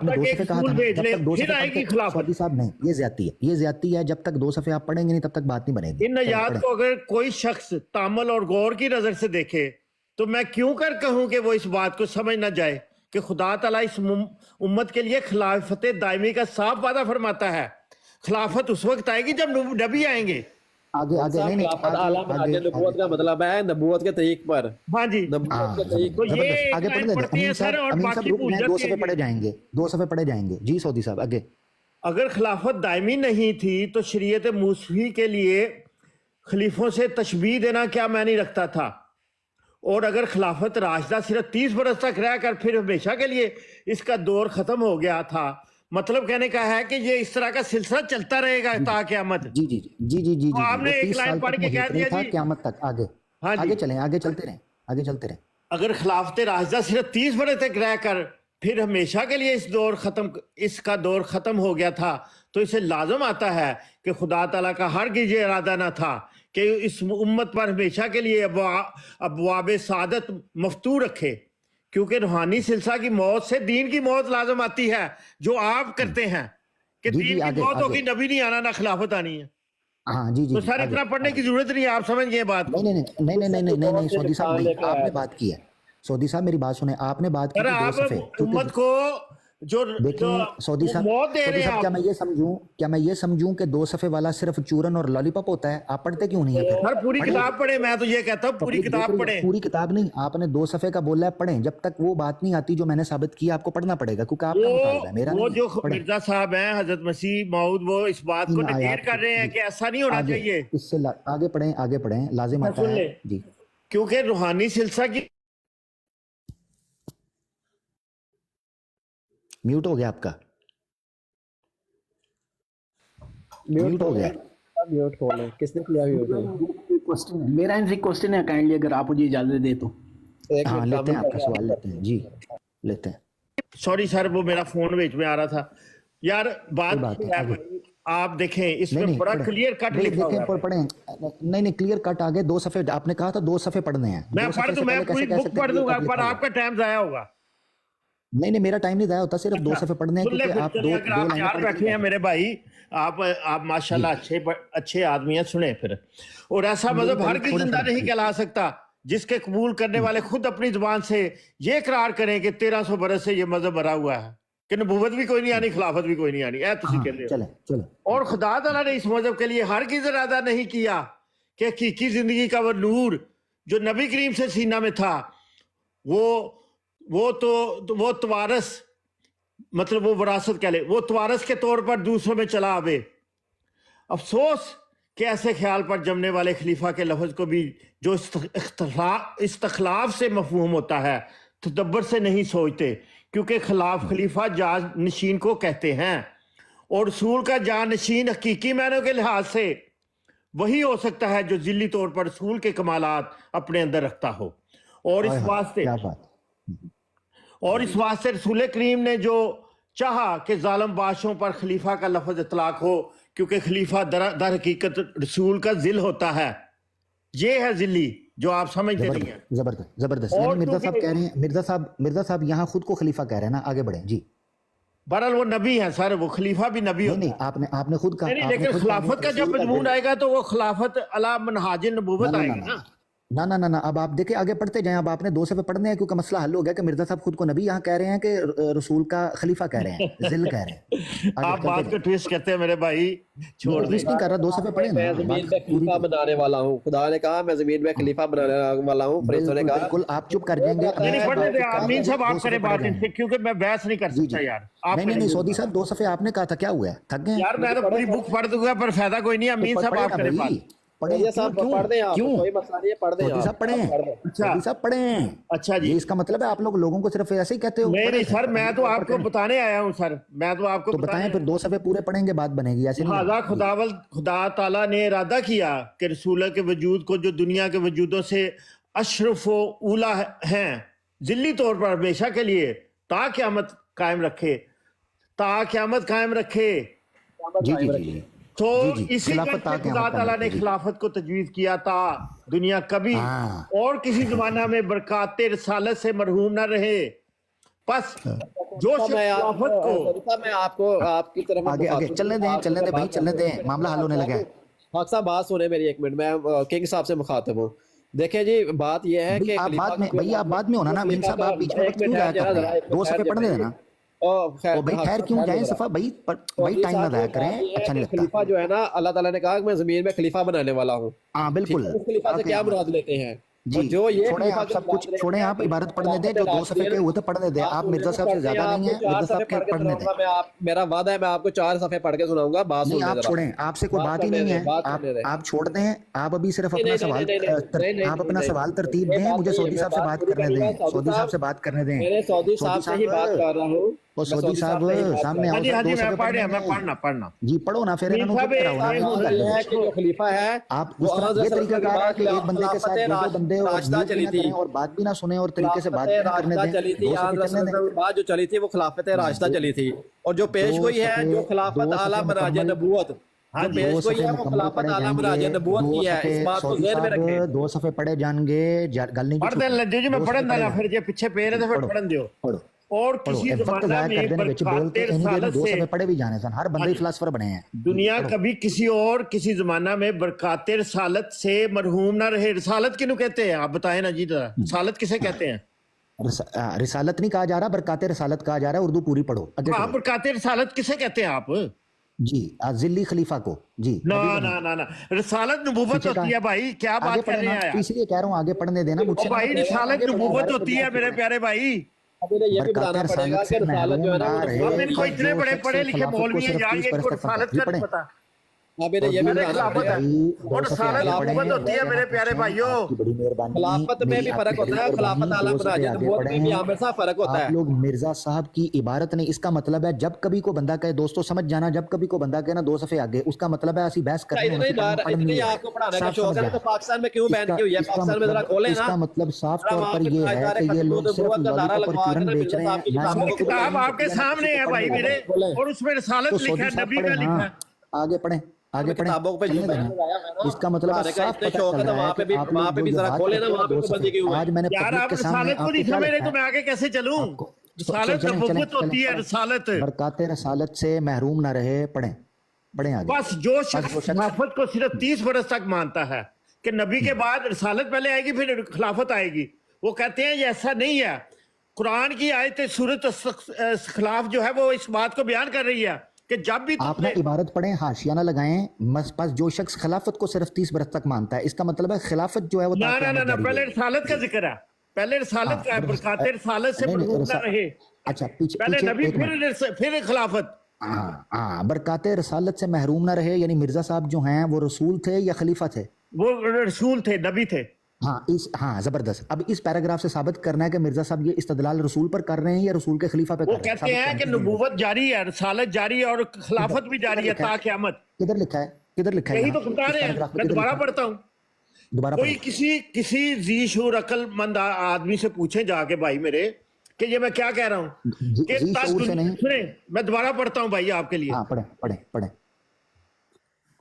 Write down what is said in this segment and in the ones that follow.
نے دو صفحے کہا تھا نا، جب تک دو صفحے پڑھتے سعودی صاحب نہیں، یہ زیادتی ہے، یہ زیادتی ہے، جب تک دو صفحے آپ پڑھیں گے نہیں تب تک بات نہیں بنے گی. ان آیات کو اگر کوئی شخص تامل اور غور کی نظر سے دیکھے تو میں کیوں کر کہوں کہ وہ اس بات کو سمجھ نہ جائے کہ خدا تعالیٰ اس امت کے لیے خلافت دائمی کا صاف وعدہ فرماتا ہے. خلافت اس وقت آئے گی جب نبی آئیں گے. آگے آگے نہیں نہیں خلافت اعلیٰ آگے نبوت کا مطلب ہے نبوت کے طریق پر. ہاں جی نبوت کے طریق تو پر. یہ زبردست. ایک آگے لائن پڑھ پڑھتے دیں ہیں سر اور امین صاحب باقی رک بھول جائیں، دو جاتے صفحے ہیں. پڑھے جائیں گے، دو صفحے پڑھے جائیں گے. جی سعودی صاحب آگے. اگر خلافت دائمی نہیں تھی تو شریعت موسوی کے لیے خلیفوں سے تشبیہ دینا کیا معنی رکھتا تھا؟ اور اگر خلافت راشدہ صرف 30 برس تک رہ کر پھر ہمیشہ کے لیے اس کا دور ختم ہو گیا تھا، مطلب کہنے کا ہے کہ یہ اس طرح کا سلسلہ چلتا رہے گا تا قیامت. جی جی جی جی جی تو جی آپ نے وہ ایک 30 لائن سال پڑھ تک کے کہہ محیط نہیں دیا تھا جی. قیامت تک. آگے ہاں جی آگے چلیں، آگے چلتے رہیں، آگے چلتے رہیں. اگر خلافت راشدہ صرف 30 برس تک رہ کر پھر ہمیشہ کے لیے اس کا دور ختم ہو گیا تھا تو اسے لازم آتا ہے کہ خدا تعالیٰ کا ہرگز یہ ارادہ نہ تھا کہ اس امت پر ہمیشہ کے لیے ابواب سعادت مفتوح رکھے، کیونکہ روحانی سلسلہ کی موت سے دین کی موت لازم آتی ہے جو آپ کرتے ہیں کہ جی دین جی کی آگے موت آگے. ہوگی، نبی نہیں آنا، نہ خلافت آنی ہے. ہاں جی جی تو جی سر آگے اتنا پڑھنے آگے. کی ضرورت نہیں ہے، آپ سمجھ گئے بات کو. نہیں نہیں نہیں نہیں نہیں نہیں نہیں نہیں سعودی صاحب نہیں، آپ نے بات کی ہے. سعودی صاحب میری بات سنیں، آپ نے بات کی سر تھی دو آپ صفحے، کیونکہ امت کو جو دیکھیں سعودی صاحب، موت دے سعودی رہے ہیں صاحب کیا میں یہ سمجھوں کہ دو صفحے والا صرف چورن اور لالی پاپ ہوتا ہے؟ آپ پڑھتے کیوں نہیں ہیں پھر؟ سر پوری پڑھیں. کتاب پڑھیں، میں تو یہ کہتا ہوں پوری پبلک دیکھ کتاب رہی ہے، پڑھیں. پوری کتاب نہیں، آپ نے دو صفحے کا بولا ہے پڑھیں. جب تک وہ بات نہیں آتی جو میں نے ثابت کیا، آپ کو پڑھنا پڑے گا، کیونکہ آپ کا مطالبہ ہے، میرا وہ نہیں جو ہے. پڑھیں. مرزا صاحب ہیں حضرت مسیح موعود، وہ اس بات کو ان نگیٹ آیات کر رہے ہیں جی کہ ایسا نہیں ہونا آگے چاہیے. اس سے آگے پڑھیں، آگے پڑھیں، لازم آتا سن ہے. لیں جی کیونکہ روحانی سلسلہ کی میوٹ ہو گیا آپ کا، میوٹ میوٹ ہو گیا. میوٹ کھول لیں. کس نے کیا میوٹ؟ میرا ان ریکویسٹن ہے کائنڈلی اگر آپ مجھے اجازت دے تو. ایک ہاں منٹ لیتے ہیں، آپ کا کامل سوال لیتے ہیں. جی لیتے ہیں، سوری سر وہ میرا فون بیچ میں آ رہا تھا یار. کوئی بات نہیں. آگے آپ دیکھیں اس نہیں میں نہیں بڑا پڑھیں، کلیئر کٹ نہیں لکھا ہوا دیکھیں ہے. پڑھیں. نہیں نہیں کلیئر کٹ آگے. دو صفحے آپ نے کہا تھا، دو صفحے پڑھنے ہیں. میں دو پڑھ صفحے دوں، سے میں پہلے پوری کیسے کہہ بک سکتے ہیں پڑھ کلیئر دوں گا کٹ پر لکھا ہوا آپ کا ہے؟ ٹائم ضائع ہوگا. نہیں نہیں میرا ٹائم نہیں ضائع ہوتا، صرف دو اچھا صفحے پڑھنے ہیں سن لے کیونکہ پھر آپ چلیں، دو اگر دو آپ لائنیں تیار پڑھ کے بیٹھے ہیں نکال میرے بھائی، آپ ماشاءاللہ اچھے آدمی ہیں. سنیں پھر. اور ایسا مذہب ہر کی زندہ نہیں کہلا سکتا جس کے قبول کرنے والے خود اپنی زبان سے یہ اقرار کریں کہ 1300 برس سے یہ مذہب بھرا ہوا ہے کہ نبوت بھی کوئی نہیں آنی، خلافت بھی کوئی نہیں آنی. تسی کہتے ہو. چلیں چلیں. اور خدا تعالیٰ نے اس مذہب کے لیے ہرگز ارادہ نہیں کیا کہ حقیقی زندگی کا وہ نور جو نبی کریم سے سینہ میں تھا وہ توارث، مطلب وہ وراثت کہہ لے، وہ توارث کے طور پر دوسروں میں چلا آوے. افسوس کہ ایسے خیال پر جمنے والے خلیفہ کے لفظ کو بھی جو استخلاف سے مفہوم ہوتا ہے تدبر سے نہیں سوچتے، کیونکہ خلیفہ جانشین کو کہتے ہیں اور رسول کا جانشین حقیقی معنوں کے لحاظ سے وہی ہو سکتا ہے جو ذلی طور پر رسول کے کمالات اپنے اندر رکھتا ہو. اور کیا بات. اس واسطے رسول کریم نے جو چاہا کہ ظالم بادشاہوں پر خلیفہ کا لفظ اطلاق ہو، کیونکہ خلیفہ در حقیقت رسول کا ذل ہوتا ہے. یہ ہے ذلی جو آپ سمجھتے نہیں ہیں. زبردست زبردست. اور یعنی مرزا صاحب کہہ رہے ہیں، مرزا صاحب یہاں خود کو خلیفہ کہہ رہے ہیں نا. آگے بڑھیں. جی بہرحال وہ نبی ہیں سر، وہ خلیفہ بھی نبی نہیں ہوتا نہیں ہے. آپ نے خود کہا، نہیں آپ نے لیکن خود کہا خلافت کا جب رسول مضمون ذل. آئے گا تو وہ خلافت علی منہاج نبوت آئے گی نا. نہ اب آپ دیکھیں آگے پڑھتے جائیں. اب آپ نے دو صفحے پڑھنے ہیں کیونکہ مسئلہ حل ہو گیا کہ مرزا صاحب خود کو نبی یہاں کہہ رہے ہیں کہ رسول کا خلیفہ کہہ رہے ہیں، ذل کہہ رہے ہیں. آپ بات کو ٹویسٹ کرتے ہیں میرے بھائی، چھوڑ دیں. ٹویسٹ نہیں کر رہا، دو صفحے پڑھیں میں نا. زمین پہ خلیفہ بنانے والا ہوں. خدا نے کہا میں زمین پہ خلیفہ بنانے والا ہوں. فرشتوں نے کہا بالکل آپ چپ کر جائیں گے. نہیں پڑھنے دیں امین صاحب، آپ کریں بات ان سے، جی کیونکہ میں بحث نہیں کر جی. سکتا یار. آپ نہیں نہیں سعودی صاحب دو صفحے آپ نے کہا تھا، کیا ہوا ہے؟ تھک گئے؟ یار میں تو پوری بک پڑھ دوں گا پر فائدہ کوئی نہیں. امین صاحب آپ کریں بات. پڑھیں. پڑھ دیں آپ، کوئی مسئلہ نہیں ہے، پڑھ دیں سعودی صاحب پڑھیں. سعودی صاحب پڑھیں. اچھا جی. یہ اس کا مطلب ہے آپ لوگوں کو صرف ایسے ہی کہتے ہو؟ نہیں سر، میں تو آپ کو بتانے آیا ہوں سر، میں تو آپ کو تو بتائیں پھر. دو صفحے پورے پڑھیں گے بات بنے گی، ایسے نہیں. خدا تعالیٰ نے ارادہ کیا کہ رسول کے وجود کو جو دنیا کے وجودوں سے اشرف و اولا ہیں ذلی طور پر ہمیشہ کے لیے تا قیامت قائم رکھے. جی جی جی. تو اسی وجہ سے خدا تعالیٰ نے خلافت کو تجویز کیا تا دنیا کبھی اور کسی زمانہ میں برکات رسالت سے مرحوم نہ رہے. बस जो मैं खिलाफत को मैं आपको आपकी तरफ आगे आगे चलने दें भाई चलने दें, मामला हल होने लगा है। खाक साहब बात सुने मेरी एक मिनट, मैं किंग साहब से मुखातिब हूँ। देखिए जी बात यह है कि आप बाद में भैया, आप बाद में होना ना मीन साहब, आप बीच में वक्त क्यों जाया कर रहे हैं? 2 सफ़े पढ़ने देना। ओ भाई खैर क्यों जाए सफ़ा भाई, भाई टाइम ना ज़ाया करें, अच्छा नहीं लगता। खलीफा जो है ना, अल्लाह ताला ने कहा कि मैं जमीन में खलीफा बनाने वाला हूँ। हाँ बिल्कुल। खलीफा से क्या मुराद लेते हैं? जी जो ये छोड़ें आप सब कुछ, छोड़ें आप इबारत पढ़ने दें, जो 2 सफ़े के हुए थे पढ़ने दें। आप मिर्जा साहब से ज्यादा नहीं है, मिर्जा साहब के पढ़ने दें। मैं आप, मेरा वादा है मैं आपको 4 सफ़े पढ़ के सुनाऊंगा। बात नहीं सुन आप छोड़ें, आपसे कोई बात ही नहीं है, आप छोड़ दें। आप अभी सिर्फ अपना सवाल, आप अपना सवाल तरतीब दें, मुझे सऊदी साहब से बात करने दें, सऊदी साहब से बात करने दें। मेरे सऊदी साहब से ही बात कर रहा हूँ। वो सऊदी साहब सामने आओ, हाँ जी 2 मैं सफ़े पढ़ रहा, मैं पढ़ने पढ़ना जी, पढ़ो ना फिर इन्होंने चुप कराओ ना। है कि जो खलीफा है आप उस तरह ये तरीका कार है कि एक बंदे के साथ 2 बंदे और रास्ता म्यूट चली ना थी, करें और बात भी ना सुने और तरीके से बात भी ना करने दें। चली थी 2 सफ़े चलने दें। बात जो चली थी वो खिलाफत रास्ता चली थी, और जो पेश गोई है जो खिलाफत आला मनाज नबूवत, जो पेश गोई है वो खिलाफत आला मनाज नबूवत की है। इस बात को ज़हन में रखें। 2 सफ़े पढ़े जाएंगे, गल नहीं पढ़ देन लज्जो जी, मैं पढ़न देना, फिर जे पीछे पे रहे तो फिर पढ़न दियो। पढ़ो और किसी वक्त जमाना जाया में कर देने विच बोल के इन्हीं के 2 सफ़े पढ़े भी जाने सन। हर बंदे फिलासफर बने हैं। दुनिया कभी किसी और किसी जमाना में बरकाते रसालत से मरहूम ना रहे। रसालत किन्हों कहते हैं आप बताएं ना जी जरा, रसालत किसे कहते हैं? रिसालत नहीं कहा जा रहा, बरकाते रसालत कहा जा रहा है। उर्दू पूरी पढ़ो। हाँ बरकाते रसालत किसे कहते हैं आप? जी जिल्ली खलीफा को जी। ना ना ना ना, रसालत नबूवत होती है भाई, क्या बात कर रहे हैं? इसलिए कह रहा हूँ आगे पढ़ने देना मुझसे। भाई रसालत नबूवत होती है मेरे प्यारे भाई। अभी ये भी बताना पड़ेगा कि रसालत जो है ना, अब इनको इतने बड़े पढ़े लिखे मौलवी हैं यार, इनको रसालत का नहीं पता। अभी ये भी बताना पड़ेगा। और रसालत नबूवत होती है मेरे प्यारे भाइयों। बड़ी मेहरबानी। खिलाफत में भी फर्क होता है, खिलाफत आला मनाज नबूवत में भी हमेशा फर्क होता है। आप लोग मिर्जा साहब की इबारत नहीं, इसका मतलब है जब कभी को बंदा कहे, दोस्तों समझ जाना, जब कभी को बंदा कहे ना 2 सफ़े आगे, उसका मतलब है ऐसी बहस करनी है। इतनी आपको पढ़ाने का शौक है तो पाकिस्तान में क्यों बैन की हुई है? पाकिस्तान में जरा खोले ना। इसका मतलब साफ तौर पर ये है कि ये लोग सिर्फ लॉलीपॉप और चूरन बेच रहे हैं। किताब आपके सामने है भाई मेरे, और उसमें रसालत लिखा है, नबी का लिखा है। आगे पढ़ें, आगे पढ़ें। किताबों पे इसका मतलब है साफ पता चल रहा है कि आप वहाँ पे भी जरा खोले ना, वहाँ पे बंदी क्यों है? आज मैंने यार आप रसालत को नहीं समझ रहे तो मैं आगे कैसे चलूं? रसालत नबूवत होती है, रसालत। बरकाते रसालत से महरूम ना रहे। पढ़ें पढ़ें आगे। बस जो शख्स खिलाफत को सिर्फ 30 बरस तक मानता है कि नबी के बाद रसालत पहले आएगी फिर खिलाफत आएगी, वो कहते हैं ये ऐसा नहीं है। कुरान की आयत सूरत खिलाफ जो है वो इस बात को बयान कर रही है कि जब भी आपने इबारत पढ़ें, हाशिया ना लगाएं। बस जो शख्स खिलाफत को सिर्फ 30 बरस तक मानता है, इसका मतलब है खिलाफत जो है वो ना ना ना ना, पहले रसालत का जिक्र है, पहले रसालत का है, बरकाते रसालत से महरूम ना रहे। अच्छा पीछे पहले नबी फिर खिलाफत। हाँ बरकाते रसालत से महरूम ना रहे, यानी मिर्जा साहब जो हैं वो रसूल थे या खलीफा थे? वो रसूल थे, नबी थे। हाँ जबरदस्त। अब इस पैराग्राफ से साबित करना है कि मिर्जा साहब ये इस्तदलाल रसूल पर कर रहे हैं या रसूल के खलीफा पे कर वो रहे हैं। कहते हैं कि नबूवत जारी है, रसालत जारी है और खिलाफत भी जारी है ता क़यामत। किधर लिखा है? किधर लिखा है? यही तो बता रहे हैं, मैं दोबारा पढ़ता हूँ। दोबारा कोई किसी जी शूर अक्लमंद आदमी से पूछे जाके भाई मेरे कि ये मैं क्या कह रहा हूँ कि सुने, मैं दोबारा पढ़ता हूँ भाई आपके लिए। हाँ पढ़े पढ़े पढ़े।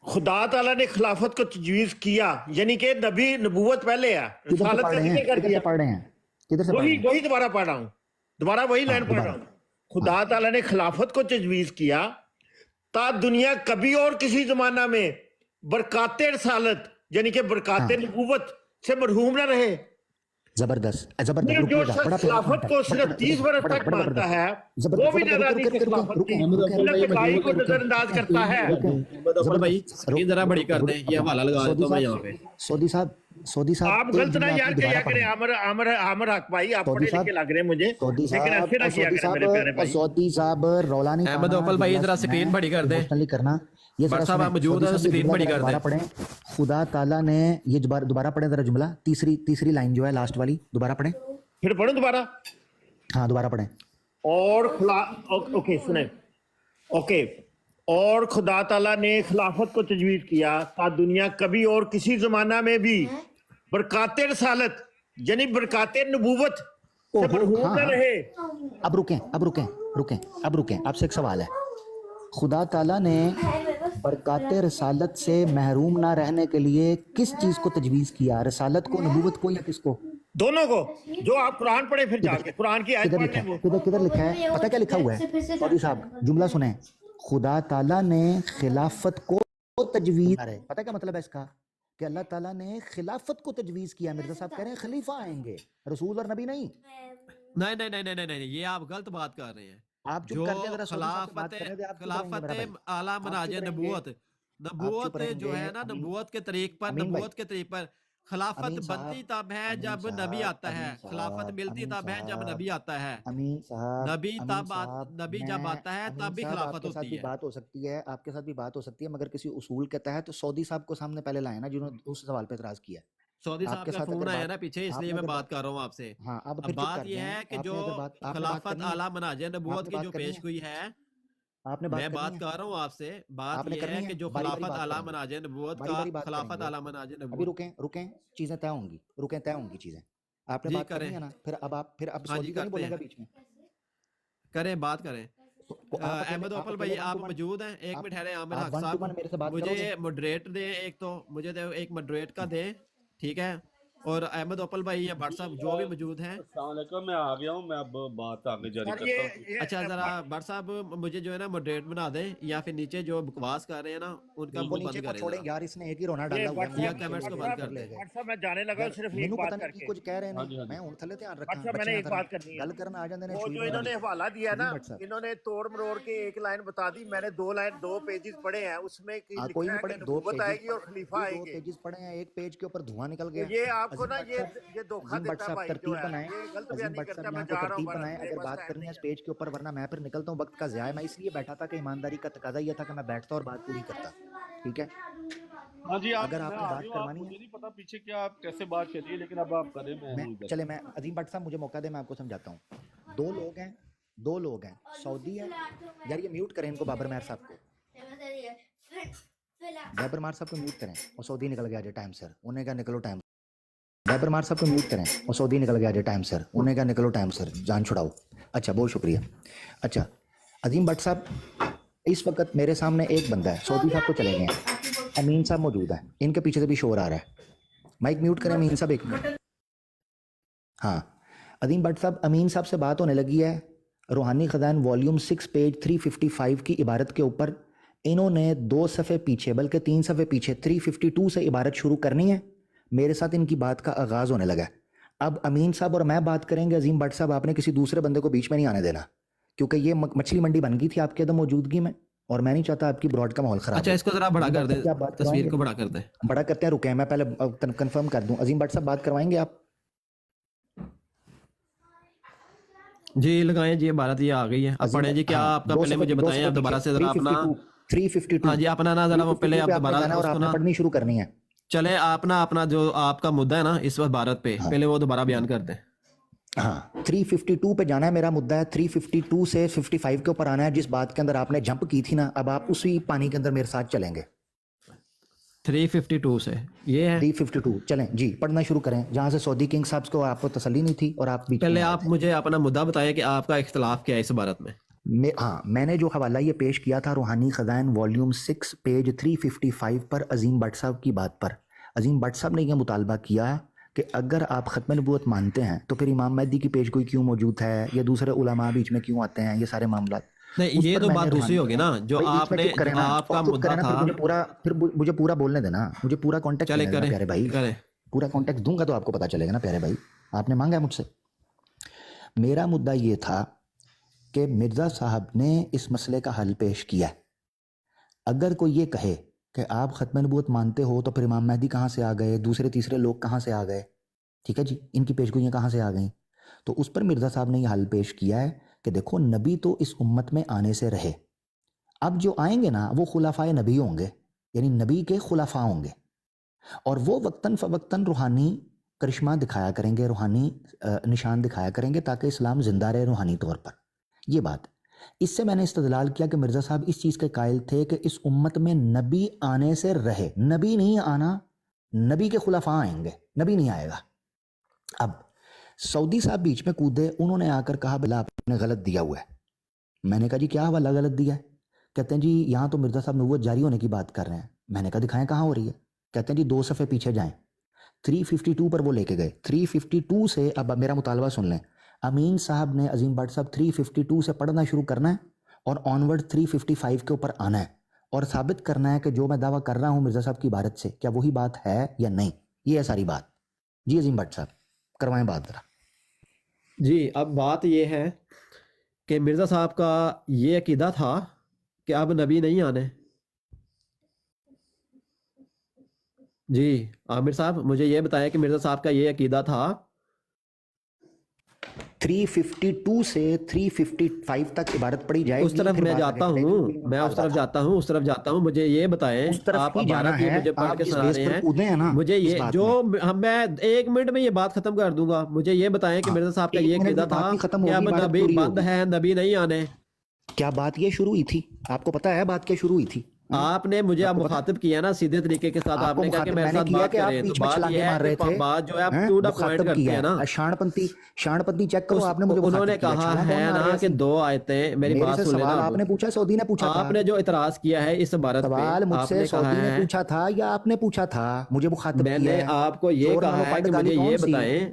खुदा ताला ने खिलाफत को तजवीज किया, यानी कि नबी नबूवत पहले है, रसालत का जिक्र कर दिया। पढ़ रहे हैं किधर से? वही दोबारा पढ़ रहा हूँ, दोबारा वही लाइन पढ़ रहा हूँ। खुदा ताला ने खिलाफत को तजवीज किया ता दुनिया कभी और किसी जमाना में बरकाते रसालत यानी कि बरकाते नबूवत से मरहूम ना रहे। जबरदस्त जो शख्स खिलाफत को सिर्फ 30 बरस तक मानता है वो भी नादानी से खिलाफत की लड़ाई को नजरअंदाज करता है। भाई जरा बड़ी कर दें, ये हवाला लगा देता हूं मैं यहाँ पे। सऊदी साहब आप गलत ना यार क्या करें। आमर हक भाई आप पढ़े लिखे लग रहे हैं मुझे, लेकिन ऐसे ना किया करें मेरे प्यारे भाई। सऊदी साहब रौला नहीं अहमद ओपल भाई जरा स्क्रीन बड़ी कर दें करना। ये साहब आप मौजूद है, स्क्रीन बड़ी कर दें। पढ़ें खुदा ताला ने ये दोबारा पढ़ें जरा जुमला, तीसरी लाइन जो है लास्ट वाली दोबारा पढ़ें। फिर पढ़ो दोबारा। हाँ दोबारा पढ़ें। और ओके सुने, ओके। और खुदा ताला ने खिलाफत को तजवीज किया ता दुनिया कभी और किसी जमाना में भी बरकाते रसालत यानी बरकाते नबूवत से मरहूम न रहे। अब रुकें आपसे एक सवाल है। खुदा ताला ने बरकाते रसालत से महरूम ना रहने के लिए किस चीज को तजवीज किया? रसालत को, नबूवत को, या किसको? दोनों को। जो आप कुरान पढ़े फिर जाके कुरान की आयत किधर पढ़ लिखा लें है, वो। किधर किधर लिखा है, पता क्या लिखा हुआ है सौदी साहब, जुमला सुने, खुदा ताला ने खिलाफत को तजवीज, पता क्या मतलब है इसका, कि अल्लाह ताला ने खिलाफत को तजवीज किया। मिर्जा साहब कह रहे हैं खलीफा आएंगे, रसूल और नबी नहीं। नहीं नहीं नहीं नहीं नहीं नहीं, ये आप गलत बात कर रहे हैं। आप चुप जो कर जाए जरा, सौदी साहब से बात खिलाफत करने दे, आप चुप रहेंगे खिलाफत मेरा भाई, आला आप मनाज चुप रहेंगे, नबूवत, आप चुप नबूवत जो रहेंगे। है ना, नबूवत के तरीक पर, अमीन भाई, नबूवत के तरीक पर खिलाफत अमीन बनती साहब, तब है जब नबी आता है, अमीन खिलाफत साहब, मिलती अमीन तब है जब साहब, नबी आता है। अमीन साहब, नबी अमीन साहब, नबी जब मैं आता है अमीन तब भी साहब खिलाफत आपके साथ होती भी है। बात हो सकती है, आपके साथ भी बात हो सकती है, मगर किसी उसूल के तहत। तो सऊदी साहब को सामने पहले लाए ना, जिन्होंने उस सवाल पे एतराज किया है। सऊदी साहब आपके का साथ फोन अगर आया बात, ना पीछे, इसलिए आपने मैं अगर बात कर रहा हूँ आपसे। हाँ, अब अब फिर चुप बात कर यह जाएं। है कि जो आपने अगर बात, आपने बात खिलाफत करनी है, आला मनाज नबूवत आपने की बात जो करनी पेश है, गोई है, आपने बात मैं करनी बात है, कर रहा हूँ आपसे। बात आपने यह करनी है है, कि जो बारी बारी खिलाफत बात आला करेंगे, मनाज नबूवत बारी का, बारी बात खिलाफत करेंगे। आला मनाज अभी नबूवत। रुकें रुकें, चीज़ें तय होंगी, रुकें, तय होंगी चीज़ें। आपने जी बात करनी करें, है ना, फिर अब आप, फिर अब हाँ जी सऊदी तो नहीं करते बोलेगा हैं, बीच में। करें बात करें। तो अहमद आप ओपल भाई अकेले वन आप टू वन, मौजूद हैं? एक आप मिनट ठहरे आमिर आप हक वन टू वन साहब, मेरे से बात मुझे करोगे। मॉडरेट दें एक, तो मुझे तो एक मॉडरेट का दें, ठीक है। और अहमद ओपल भाई या भट्ट साहब जो भी मौजूद हैं। अस्सलाम वालेकुम, मैं आ गया हूँ। मैं अब बात आगे जारी सर करता हूँ। अच्छा जरा भट्ट साहब मुझे जो है ना मॉडरेट बना दें, या फिर नीचे जो बकवास कर रहे हैं ना उनका इनको मुंह नीचे बंद को करें छोड़ें जरा, यार, इसने एक ही रोना ये डाला हुआ है, मुझे या नीचे कमेंट्स ले को गए, बंद ऊपर कर ले दें। गए। मैं जाने लगा हूँ यार सिर्फ एक मैनू पता बात नहीं की करके। कुछ कह रहे हाँ हैं, जी हाँ मैं जी। हूं थले ध्यान भट्ट रखा, साहब बच्चे मैंने ना एक करा बात करनी है। गल करन आ जाते ने, वो छुई जो मार इन्होंने दी। हवाला दिया ना, अजीम भट्ट साहब, इन्होंने तोड़ मरोड़ के एक लाइन बता दी, मैंने दो पेजेस पढ़े हैं, उसमें कोई लिखा नहीं है कि पढ़े, दो नबूवत पेजेस आएगी और पढ़े, खलीफा भी दो आएंगे। पेजेस पढ़े हैं, एक पेज के ऊपर धुआं निकल तो गया। ये आपको अजीम ना भट्ट साहब, ये धोखा अजीम भट्ट देता है साहब भाई जो तरतीब है, बनाएं, ये गलत अजीम बयानी भट्ट साहब करता है। मैं यहाँ कोई जा रहा हूँ तरतीब बस, बनाएं, मेरे अगर पास बात टाइम करनी है नहीं इस है। पेज के ऊपर, वरना मैं फिर निकलता हूँ, वक्त का ज़ाया। मैं इसलिए बैठा था कि ईमानदारी का तकाजा यह था कि मैं बैठता और बात पूरी करता, ठीक है। हाँ जी, आप अगर मैं आपने आ बात गया हूँ। आप करवानी है, मुझे नहीं पता पीछे क्या आप कैसे बात कर रही है, लेकिन अब आप करें, मैं मैं हूँ इधर। चले, मैं अजीम भट्ट साहब मुझे मौका दे, मैं आपको समझाता हूँ। दो लोग हैं, दो लोग हैं, सऊदी है यार, ये म्यूट करें इनको, बाबर महर साहब को, बाबर महर साहब को म्यूट करें। और सऊदी निकल गया आज टाइम सर, उन्हें क्या निकलो टाइम, बाबर महर साहब को म्यूट करें। और सऊदी निकल गया आज टाइम सर, उन्हें क्या निकलो टाइम सर, जान छुड़ाओ। अच्छा बहुत शुक्रिया। अच्छा अजीम भट्ट साहब, इस वक्त मेरे सामने एक बंदा है, सऊदी साहब तो चले गए हैं, अमीन साहब मौजूद है, इनके पीछे से भी शोर आ रहा है। माइक म्यूट करें अमीन साहब, एक मिनट। हाँ अजीम भट्ट साहब, अमीन साहब से बात होने लगी है रूहानी खजान वॉल्यूम 6 पेज 355 की इबारत के ऊपर। इन्होंने 2 सफ़े पीछे, बल्कि 3 सफ़े पीछे 352 से इबारत शुरू करनी है। मेरे साथ इनकी बात का आगाज़ होने लगा है। अब अमीन साहब और मैं बात करेंगे। अजीम भट्ट साहब, आपने किसी दूसरे बंदे को बीच में नहीं आने देना, क्योंकि ये मछली मंडी बन गई थी आपके अदम मौजूदगी में, और मैं नहीं चाहता आपकी ब्रॉड का माहौल खराब अच्छा हो। इसको जरा बड़ा अजीम कर भट्ट साहब, क्या आप दें, बात तस्वीर करवाएंगे? को बड़ा कर दें। बड़ा करते हैं, रुके हैं, मैं पहले कंफर्म कर दूं। अजीम भट्ट साहब बात करवाएंगे आप? जी लगाएं जी, इबारत ये आ गई है, अब पढ़ें जी। क्या हाँ, आपका दो पहले सफ़े, मुझे दो बताएं सफ़े आप दोबारा पीछे, से जरा अपना। 352 हाँ जी अपना ना जरा वो पहले 352 आप पे आपने दोबारा जाना है और उसको आपने ना, पढ़नी शुरू करनी है। चले आप ना अपना जो आपका मुद्दा है ना इस वक्त भारत पे, हाँ पहले वो दोबारा बयान कर दें। हाँ 352 पे जाना है, मेरा मुद्दा है 352 से 55 के ऊपर आना है, जिस बात के अंदर आपने जंप की थी ना, अब आप उसी पानी के अंदर मेरे साथ चलेंगे। 352 से ये है। 352 चलें जी, पढ़ना शुरू करें जहाँ से सऊदी किंग साहब को आपको तसल्ली नहीं थी और आप बीच पहले में आए आप थे। मुझे अपना मुद्दा बताएं कि आपका इख्तलाफ क्या है इस बारत में। हाँ, मैंने जो हवाला ये पेश किया था रूहानी खजान वॉल्यूम 6 पेज 355 पर अजीम भट्ट साहब की बात पर। अजीम भट्ट साहब ने यह मुतालबा किया कि अगर आप ख़त्म नबूवत मानते हैं तो फिर इमाम महदी की पेश गोई क्यों मौजूद है, या दूसरे उलमा बीच में क्यों आते हैं, ये सारे मामला। नहीं ये तो बात दूसरी होगी ना, जो आपने जो आपका मुद्दा था। फिर मुझे पूरा, फिर मुझे पूरा बोलने देना, मुझे पूरा कॉन्टेक्स्ट चले देना प्यारे भाई, करें। पूरा कॉन्टेक्स्ट दूंगा तो आपको पता चलेगा ना प्यारे भाई, आपने मांगा है मुझसे। मेरा मुद्दा ये था कि मिर्ज़ा साहब ने इस मसले का हल पेश किया। अगर कोई ये कहे कि आप ख़त्म नबूवत मानते हो तो फिर इमाम महदी कहाँ से आ गए, दूसरे तीसरे लोग कहाँ से आ गए, ठीक है जी, इनकी पेशगोइयाँ कहाँ से आ गई, तो उस पर मिर्ज़ा साहब ने यह हल पेश किया है कि देखो नबी तो इस उम्मत में आने से रहे, अब जो आएंगे ना वो खुलाफाए नबी होंगे, यानी नबी के खुलाफा होंगे, और वो वक्तन फ़वक्तन रूहानी करिश्मा दिखाया करेंगे, रूहानी निशान दिखाया करेंगे ताकि इस्लाम ज़िंदा रहे रूहानी तौर पर। ये बात, इससे मैंने इस्तदलाल किया कि मिर्ज़ा साहब इस चीज़ के कायल थे कि इस उम्मत में नबी आने से रहे, नबी नहीं आना, नबी के खुलाफा आएंगे, नबी नहीं आएगा। अब सऊदी साहब बीच में कूदे, उन्होंने आकर कहा भला आपने गलत दिया हुआ है। मैंने कहा जी क्या हवाला गलत दिया है? कहते हैं जी यहाँ तो मिर्ज़ा साहब नबूवत जारी होने की बात कर रहे हैं। मैंने कहा दिखाएं कहाँ हो रही है? कहते हैं जी 2 सफ़े पीछे जाएं, 352 पर वो लेके गए। 352 से अब मेरा मुतालबा सुन लें, अमीन साहब ने, अजीम भट्ट साहब 352 से पढ़ना शुरू करना है और ऑनवर्ड 355 के ऊपर आना है और साबित करना है कि जो मैं दावा कर रहा हूँ मिर्ज़ा साहब की इबारत से क्या वही बात है या नहीं। ये है सारी बात। जी अजीम भट्ट साहब करवाएं बात ज़रा। जी, अब बात ये है कि मिर्ज़ा साहब का ये अकीदा था कि अब नबी नहीं आने। जी आमिर साहब मुझे ये बताएं कि मिर्ज़ा साहब का ये अकीदा था। 352 से 355 तक इबारत पढ़ी जाएगी। उस तरफ फिर मैं बात जाता आगे हूँ, बढ़ेगी। मैं उस तरफ जाता हूँ, उस तरफ जाता हूँ। मुझे ये बताएं, उस तरफ आप ही जाना इबारत ये है, मुझे पढ़ आप के जिस सुना बेस रहे पर हैं, कूदे हैं ना मुझे इस ये बात जो में। मैं 1 मिनट में ये बात खत्म कर दूंगा। मुझे ये बताएं कि हाँ, मिर्ज़ा साहब का 1 ये मिनट अकीदा में बात था नहीं खत्म कि होगी, अब इबारत नबी पूरी बंद होगी। है, नबी नहीं आने। क्या बात ये शुरू हुई थी? आपको पता है बात क्या शुरू हुई थी? आपने मुझे अब आपको पता है? मुखातिब किया ना सीधे तरीके के साथ। आपको आपने कहा कि मुखातिब मेरे मैंने साथ किया बात कि आप करें, तो बीच में बात छलांगे ये है मार रहे कि थे। बात जो है आप हैं? टू द पॉइंट मुखातिब करते किया हैं ना। है। शानपंती चेक करो, आपने मुझे उन्होंने मुखातिब किया। कहा छाना कौन है मार ना रहा कि है? 2 आयतें, मेरी मेरे बात से सुन लेना सवाल अब। आपने पूछा, सऊदी ने पूछा था। आपने जो इतराज किया है इस इबारत पे, सवाल मुझसे आपने कहा सऊदी ने है, पूछा था या आपने पूछा था? मुझे मुखातिब किया मैंने है। आपको ये चोर कहा नालो है फट कि गाली मुझे ये कौन सी? बताएं,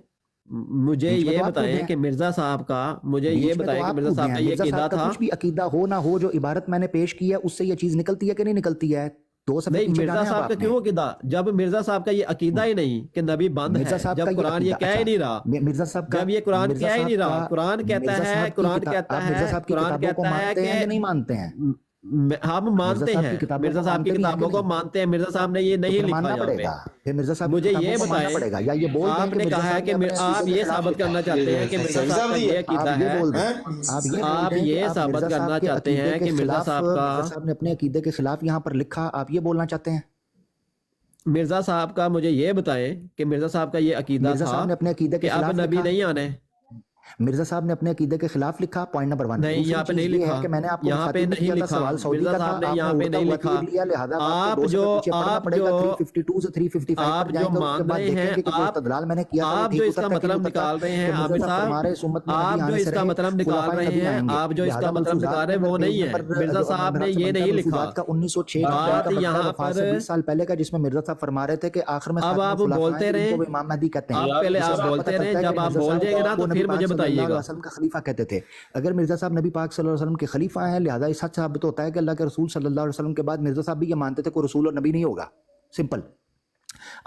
मुझे बीच में ये तो आप कूदे बताएं हैं। कि मिर्ज़ा साहब का, मुझे ये बीच में तो बताएं कि आप मिर्ज़ा कूदे साहब हैं। का ये मिर्जा अकीदा साहब का था। कुछ भी अकीदा हो ना हो, जो इबारत मैंने पेश की है उससे ये चीज निकलती है कि नहीं निकलती है? 2 सफ़े नहीं, पीछे मिर्ज़ा जाना है अब साहब का आपने। क्यों अकीदा, जब मिर्ज़ा साहब का ये अकीदा ही नहीं कि नबी बंद मिर्जा है, साहब जब का ये कुरान ये अकीदा, कह ही अच्छा, नहीं रहा, मिर्जा साहब का, जब ये कुरान मिर्जा कह ही नहीं साहब रहा, का, कुरान कहता मिर्जा है, साहब की कुरान किताब, कहता आप मिर्जा है, साहब की कुरान किताबों को कहता है मानते हैं कि या नहीं मानते हैं? हम मिर्जा मानते साहब की हैं, किताबों मिर्जा को साहब की मानते भी हैं कि किताबों को नहीं? मानते हैं। मिर्जा साहब ने ये तो नहीं फिर लिखा मानना यहाँ पड़ेगा। पे। फिर मिर्जा साहब की मुझे किताबों ये को मानना बताएं, पड़ेगा, या ये बोल दें कि आपने मिर्जा कहा है साहब कि ने अपने आप अकीदे के ये खिलाफ साबित लिखा। करना चाहते हैं कि मिर्जा साहब का ये आप अकीदा ये है, बोल दें, आप ये बोल आप दें कि ये आप साबित मिर्जा करना साहब के चाहते अकीदे हैं के कि मिर्जा खिलाफ, साहब मिर्जा का, साहब ने अपने अकीदे के खिलाफ यहाँ पर लिखा, आप ये बोलना चाहते हैं? मिर्जा साहब का मुझे ये बताएं कि मिर्जा साहब का ये अकीदा मिर्जा था साहब ने अपने अकीदे कि के अब खिलाफ नबी लिखा। नहीं आने। मिर्जा साहब ने अपने अकीदे के खिलाफ लिखा, पॉइंट नंबर 1। नहीं, दूसरी यहाँ पे चीज नहीं ये लिखा, है कि मैंने आपको यहाँ पे मुखातिब भी नहीं किया था, लिखा, सवाल सऊदी मिर्जा का था, साहब ने आपने यहाँ पे उड़ता नहीं हुआ लिखा। तीर लिया, लिहाजा अब आपको आप 2 जो सफ़े पीछे पढ़ना आप पड़ेगा। जो 352 से 355 आप पर जो जाएंगे, मान उसके बाद रहे हैं, देखेंगे कि जो आप इस्तदलाल मैंने किया था वो आप जो ठीक इसका उतरता है कि नहीं मतलब उतरता। निकाल रहे हैं कि मिर्जा आमिर साहब साहब, फरमा रहे इस उम्मत में नबी आप जो आने से इसका रहे, मतलब निकाल खुलाफाए रहे नबी हैं, आएंगे। आप जो इसका लिहाजा मतलब मलफूजात निकाल रहे हैं में वो पेज नहीं है। नंबर मिर्जा साहब ने ये नहीं लिखा। मलफूजात का 1906 का बात बनता यहाँ वफात से पर, 20 साल पहले का, जिसमें मिर्जा साहब फरमा रहे थे कि आखिर में अब खातिमुल आप खुलाफा बोलते आएंगे, रहे, जिनको वो इमाम महदी कहते हैं। आप पहले इससे आप आपको बोलते पता रहे, चलता है कि जब आप मिर्जा बोल साहब जाएंगे ना को तो नबी फिर पाक मुझे सल्लल्लाहु अलैहि बताइएगा। वसल्लम का खलीफा कहते थे। अगर मिर्जा साहब नबी पाक सल्लल्लाहु अलैहि वसल्लम के खलीफा हैं, लिहाजा इस हद साबित होता है कि अल्लाह के रसूल सल्लल्लाहु अलैहि वसल्लम के बाद मिर्जा साहब भी ये मानते थे कोई रसूल और नबी नहीं होगा। सिंपल।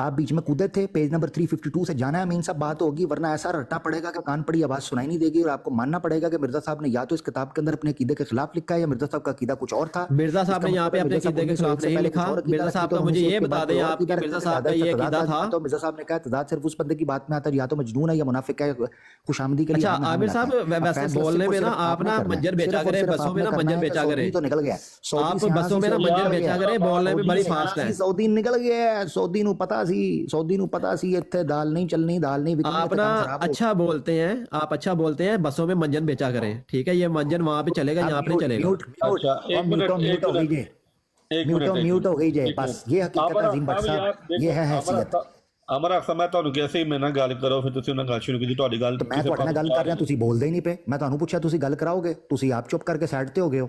आप बीच में कूदे थे, पेज नंबर 352 से जाना है, अमीन साहब बात होगी, वरना ऐसा रट्टा पड़ेगा कि कान पड़ी आवाज़ सुनाई नहीं देगी और आपको मानना पड़ेगा कि मिर्जा साहब ने या तो इस किताब के अंदर अपने अकीदे के खिलाफ लिखा है या मिर्जा साहब का अकीदा कुछ और था। मिर्जा साहब ने यहाँ पे अपने अकीदे के खिलाफ नहीं लिखा। मिर्जा साहब का मुझे ये बता दें आप कि मिर्जा साहब का ये अकीदा था। तो मिर्जा साहब ने कहा तजाद सिर्फ उस बंदे की बात में आता है या तो मजनून है या मुनाफिक है, खुशामदी के लिए। अच्छा आमिर साहब, वैसे बोलने में ना आप ना मंजर बेचा करें, बसों में ना मंजर बेचा करें, तो निकल गया आप बसों में ना मंजर बेचा करें, बोलने में बड़ी फास्ट है। सऊदी निकल गया, सऊदी ਨੂੰ ਪਤਾ ਸੀ, सऊदी ਨੂੰ पता सी ਇੱਥੇ दाल नहीं चलनी, दाल नहीं बिकनी। आप ना अच्छा बोलते हैं, आप अच्छा बोलते हैं, बसों में मंजन बेचा करें, ठीक है? ये मंजन वहां पे चलेगा, यहाँ पे नहीं चलेगा। म्यूट हो गई जे, बस ये हकीकत है अजीम भट्ट साहब, ये है हैसियत। ਅਮਰ ਅਕਸਰ ਮੈਂ ਤੁਹਾਨੂੰ ਕਿਹਾ ਸੀ ਮੇਰੇ ਨਾਲ ਗੱਲ ਕਰੋ, ਫਿਰ ਤੁਸੀਂ ਉਹਨਾਂ ਨਾਲ ਗੱਲ ਸ਼ੁਰੂ ਕੀਤੀ, ਤੁਹਾਡੀ ਗੱਲ ਮੈਂ ਤੁਹਾਡੇ ਨਾਲ ਗੱਲ ਕਰ ਰਿਹਾ, ਤੁਸੀਂ ਬੋਲਦੇ ਹੀ ਨਹੀਂ ਪਏ। ਮੈਂ ਤੁਹਾਨੂੰ ਪੁੱਛਿਆ ਤੁਸੀਂ ਗੱਲ ਕਰਾਓਗੇ, ਤੁਸੀਂ ਆਪ ਚੁੱਪ ਕਰਕੇ ਸਾਈਡ ਤੇ ਹੋ ਗਏ ਹੋ।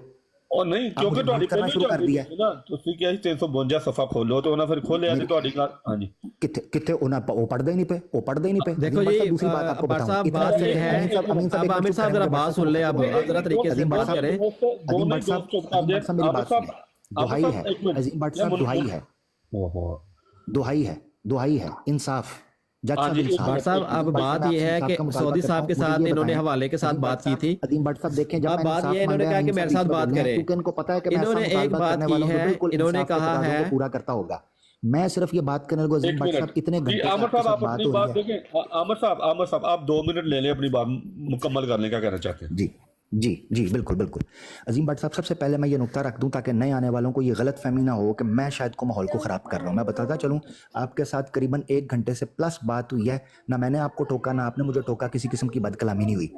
ਉਹ ਨਹੀਂ, ਕਿਉਂਕਿ ਤੁਹਾਡੀ ਕਰਨਾ ਸ਼ੁਰੂ ਕਰ ਦਿਆ ਨਾ, ਤੁਸੀਂ ਕਿਹਾ ਸੀ 352 ਸਫਾ ਖੋਲੋ ਤੇ ਉਹਨਾਂ ਫਿਰ ਖੋਲਿਆ ਸੀ ਤੁਹਾਡੀ ਗੱਲ। ਹਾਂਜੀ, ਕਿੱਥੇ ਉਹਨਾਂ ਉਹ ਪੜਦੇ ਹੀ ਨਹੀਂ ਪਏ, ਉਹ पढ़ते ही नहीं पे। देखो जी अब्बास साहब, बात ये है, अब आमिर साहब जरा बात सुन ले, अब जरा तरीके से बात करें। अजीम भट्ट साहब मेरी बात सुनिए, दुहाई है अजीम भट्ट साहब, दुहाई है, दुहाई है, दुहाई है, इंसाफ। भट्ट साहब, अब बात यह है कि सऊदी साहब के साथ इन्होंने हवाले के साथ बात की थी। अजीम भट्ट साहब देखें, अब बात ये इन्होंने कहा कि मेरे साथ बात करें, क्योंकि इनको पता है कि इन्होंने एक बात की है, इन्होंने कहा है पूरा करता होगा। मैं सिर्फ ये बात करने को अजीम भट्ट साहब इतने घंटे आमिर साहब आप अपनी बात देखें। आमिर साहब आप 2 मिनट ले लें, अपनी बात मुकम्मल कर लें, क्या कहना चाहते हैं? जी बिल्कुल बिल्कुल। अजीम भट्ट साहब, सबसे पहले मैं ये नुक्ता रख दूं ताकि नए आने वालों को ये गलत फहमी ना हो कि मैं शायद को माहौल को ख़राब कर रहा हूँ। मैं बताता चलूँ, आपके साथ करीबन 1 घंटे से प्लस बात हुई है, ना मैंने आपको टोका ना आपने मुझे टोका, किसी किस्म की बदकलामी नहीं हुई।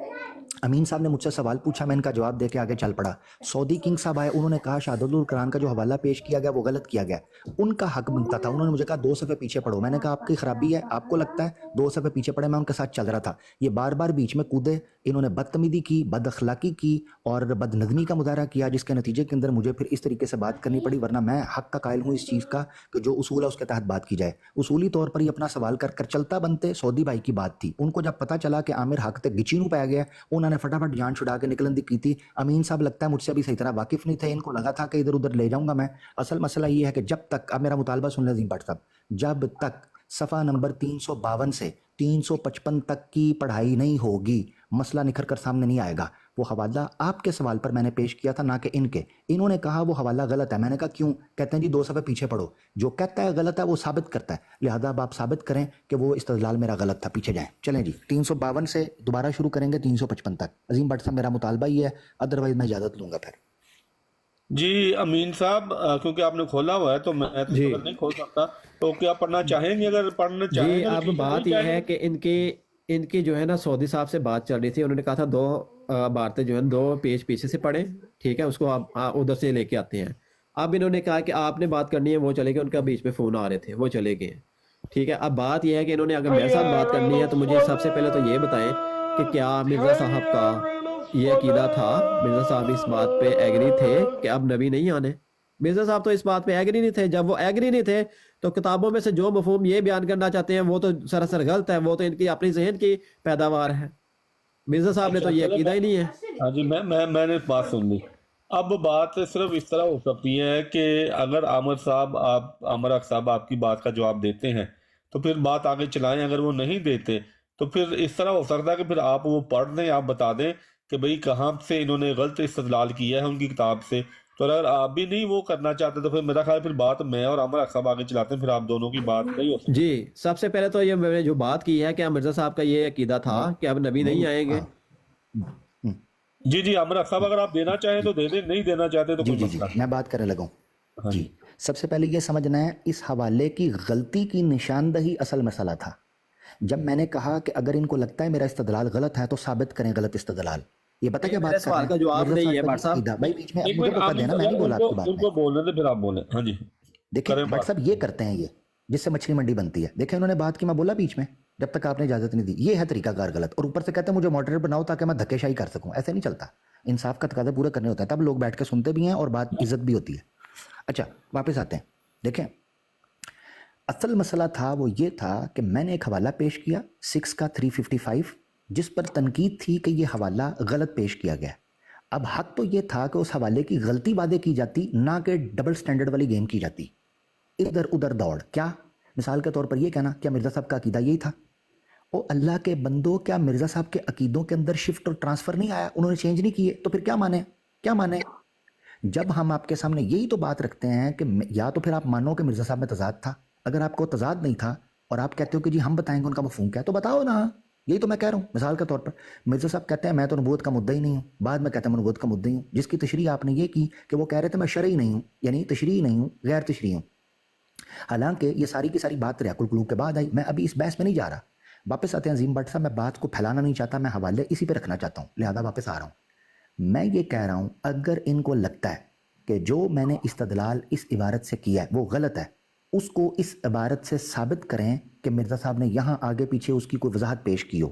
अमीन साहब ने मुझसे सवाल पूछा, मैं इनका जवाब दे के आगे चल पड़ा। सऊदी किंग साहब आए, उन्होंने कहा शहादतुल कुरान का जो हवाला पेश किया गया वो गलत किया गया, उनका हक बनता था। उन्होंने मुझे कहा 2 सफ़े पीछे पढ़ो। मैंने कहा आपकी खराबी है, आपको लगता है 2 सफ़े पीछे पढ़े, मैं उनके साथ चल रहा था। ये बार बार बीच में कूदे, इन्होंने बदतमीजी की, बदअखलाकी چالاکی کی اور بد نظمی کا مظاہرہ کیا، جس کے نتیجے کے اندر مجھے پھر اس طریقے سے بات کرنی پڑی، ورنہ میں حق کا قائل ہوں اس چیز کا کہ جو اصول ہے اس کے تحت بات کی جائے۔ اصولی طور پر یہ اپنا سوال کر کر چلتا بنتے سعودی بھائی کی بات تھی، ان کو جب پتہ چلا کہ عامر حق تے گچی نو پایا گیا، انہوں نے فٹافٹ جان چھڑا کے نکلن دی کی تھی۔ امین صاحب لگتا ہے مجھ سے ابھی صحیح طرح واقف نہیں تھے، ان کو لگا تھا کہ ادھر ادھر لے جاؤں گا میں۔ اصل مسئلہ یہ ہے کہ جب تک، اب میرا مطالبہ سن لیں عظیم بٹ صاحب، جب تک صفحہ نمبر 352 سے 355 تک کی پڑھائی نہیں ہوگی مسئلہ نکھر کر سامنے نہیں آئے گا۔ وہ حوالہ آپ کے سوال پر میں نے پیش کیا تھا، نہ کہ ان کے۔ انہوں نے کہا وہ حوالہ غلط ہے، میں نے کہا کیوں؟ کہتے ہیں جی 2 صفحے پیچھے پڑھو، جو کہتا ہے غلط ہے وہ ثابت کرتا ہے، لہذا اب آپ ثابت کریں کہ وہ استدلال میرا غلط تھا، پیچھے جائیں۔ چلیں جی 352 سے دوبارہ شروع کریں گے 355 تک۔ عظیم بٹ صاحب میرا مطالبہ یہ ہے، ادروائز میں اجازت لوں گا پھر۔ جی امین صاحب کیونکہ آپ نے کھولا ہوا ہے تو میں تو جی نہیں کھول سکتا، تو کیا پڑھنا چاہیں گے؟ اگر پڑھنا چاہیں جی گے تو اب ٹھیک ہے، بات نہیں یہ چاہیں ہے گے کہ ان کی جو ہے نا سعودی صاحب سے بات چل رہی تھی، انہوں نے کہا تھا 2 عبارتیں جو ہیں 2 پیج پیچھے سے پڑھیں، ٹھیک ہے، اس کو آپ ادھر سے لے کے آتے ہیں۔ اب انہوں نے کہا کہ آپ نے بات کرنی ہے، وہ چلے گئے، ان کا بیچ میں فون آ رہے تھے، وہ چلے گئے، ٹھیک ہے۔ اب بات یہ ہے کہ انہوں نے اگر میرے ساتھ بات کرنی ہے تو مجھے سب سے پہلے تو یہ بتائیں کہ کیا مرزا صاحب کا یہ عقیدہ تھا، مرزا صاحب اس بات پہ ایگری تھے کہ اب نبی نہیں آنے؟ مرزا صاحب تو اس بات پہ ایگری نہیں تھے۔ جب وہ ایگری نہیں تھے تو کتابوں میں سے جو مفہوم یہ بیان کرنا چاہتے ہیں وہ تو سراسر غلط ہے، وہ تو ان کی اپنی ذہن کی پیداوار ہے۔ مرزا صاحب نے تو یہ عقیدہ ہی نہیں ہے۔ ہاں جی میں نے بات سن لی۔ اب بات صرف اس طرح ہو سکتی ہے کہ اگر عامر حق صاحب آپ کی بات کا جواب دیتے ہیں تو پھر بات آگے چلائیں، اگر وہ نہیں دیتے تو پھر اس طرح ہو سکتا ہے کہ پھر آپ وہ پڑھ دیں، آپ بتا دیں کہ بھئی کہاں سے انہوں نے غلط استدلال کیا ہے ان کی کتاب سے۔ تو اگر آپ بھی نہیں وہ کرنا چاہتے تو پھر میرا خیال پھر بات میں اور عامر حق صاحب آگے چلاتے ہیں، پھر آپ دونوں کی بات نہیں ہو سکتی۔ جی سب سے پہلے تو یہ میں نے جو بات کی ہے کہ مرزا صاحب کا یہ عقیدہ تھا کہ اب نبی نہیں آئیں گے۔ جی عامر حق صاحب اگر آپ دینا چاہیں تو دے دیں، نہیں دینا چاہتے تو جی کوئی جی مسئلہ میں بات کرنے لگا ہاں ہوں۔ جی سب سے پہلے یہ سمجھنا ہے اس حوالے کی غلطی کی نشاندہی اصل مسئلہ تھا۔ جب میں نے کہا کہ اگر ان کو لگتا ہے میرا استدلال غلط ہے تو ثابت کریں غلط استدلال، یہ بتا کیا میرے بات کر رہے سوال کا ہیں؟ جواب مرزا نہیں صاحب ہے کا بٹ جو صاحب۔ عقیدہ، بھائی بیچ میں ایک مجھے منٹ موقع دینا، میں نہیں بولا آپ کی بات ان میں۔ کو بولنے دیں، پھر آپ بولیں۔ ہاں جی دیکھیں کریں بٹ بات۔ صاحب یہ کرتے ہیں، یہ جس سے مچھلی منڈی بنتی ہے۔ دیکھیں انہوں نے بات کی، میں بولا بیچ میں جب تک آپ نے اجازت نہیں دی، یہ ہے طریقہ کار غلط، اور اوپر سے کہتے ہیں مجھے ماڈریٹر بناؤ تاکہ میں دھکے شاہی کر سکوں۔ ایسے نہیں چلتا، انصاف کا تقاضے پورے کرنے ہوتے ہیں، تب لوگ بیٹھ کے سنتے بھی ہیں اور بات عزت بھی ہوتی ہے۔ اچھا واپس آتے ہیں۔ دیکھیں اصل مسئلہ تھا وہ یہ تھا کہ میں نے ایک حوالہ پیش کیا 6 کا 355 جس پر تنقید تھی کہ یہ حوالہ غلط پیش کیا گیا۔ اب حق تو یہ تھا کہ اس حوالے کی غلطی وعدے کی جاتی، نہ کہ ڈبل سٹینڈرڈ والی گیم کی جاتی، ادھر ادھر دوڑ۔ کیا مثال کے طور پر یہ کہنا کیا مرزا صاحب کا عقیدہ یہی تھا؟ او اللہ کے بندو، کیا مرزا صاحب کے عقیدوں کے اندر شفٹ اور ٹرانسفر نہیں آیا؟ انہوں نے چینج نہیں کیے تو پھر کیا مانے؟ کیا مانے؟ جب ہم آپ کے سامنے یہی تو بات رکھتے ہیں کہ یا تو پھر آپ مانو کہ مرزا صاحب میں تضاد تھا، اگر آپ کو تضاد نہیں تھا اور آپ کہتے ہو کہ جی ہم بتائیں گے ان کا مفہوم کیا ہے، تو بتاؤ نا۔ یہی تو میں کہہ رہا ہوں۔ مثال کے طور پر مرزا صاحب کہتے ہیں میں تو نبوت کا مدعی نہیں ہوں، بعد میں کہتے ہیں میں نبوت کا مدعی ہوں، جس کی تشریح آپ نے یہ کی کہ وہ کہہ رہے تھے میں شرعی نہیں ہوں، یعنی تشریعی نہیں ہوں، غیر تشریعی ہوں۔ حالانکہ یہ ساری کی ساری بات ریاکل القلوب کے بعد آئی۔ میں ابھی اس بحث میں نہیں جا رہا، واپس آتے ہیں عظیم بٹ صاحب۔ میں بات کو پھیلانا نہیں چاہتا، میں حوالے اسی پہ رکھنا چاہتا ہوں، لہذا واپس آ رہا ہوں۔ میں یہ کہہ رہا ہوں اگر ان کو لگتا ہے کہ جو میں نے استدلال اس عبارت سے کیا ہے وہ غلط ہے، اس کو اس عبارت سے ثابت کریں کہ مرزا صاحب نے یہاں آگے پیچھے اس کی کوئی وضاحت پیش کی ہو۔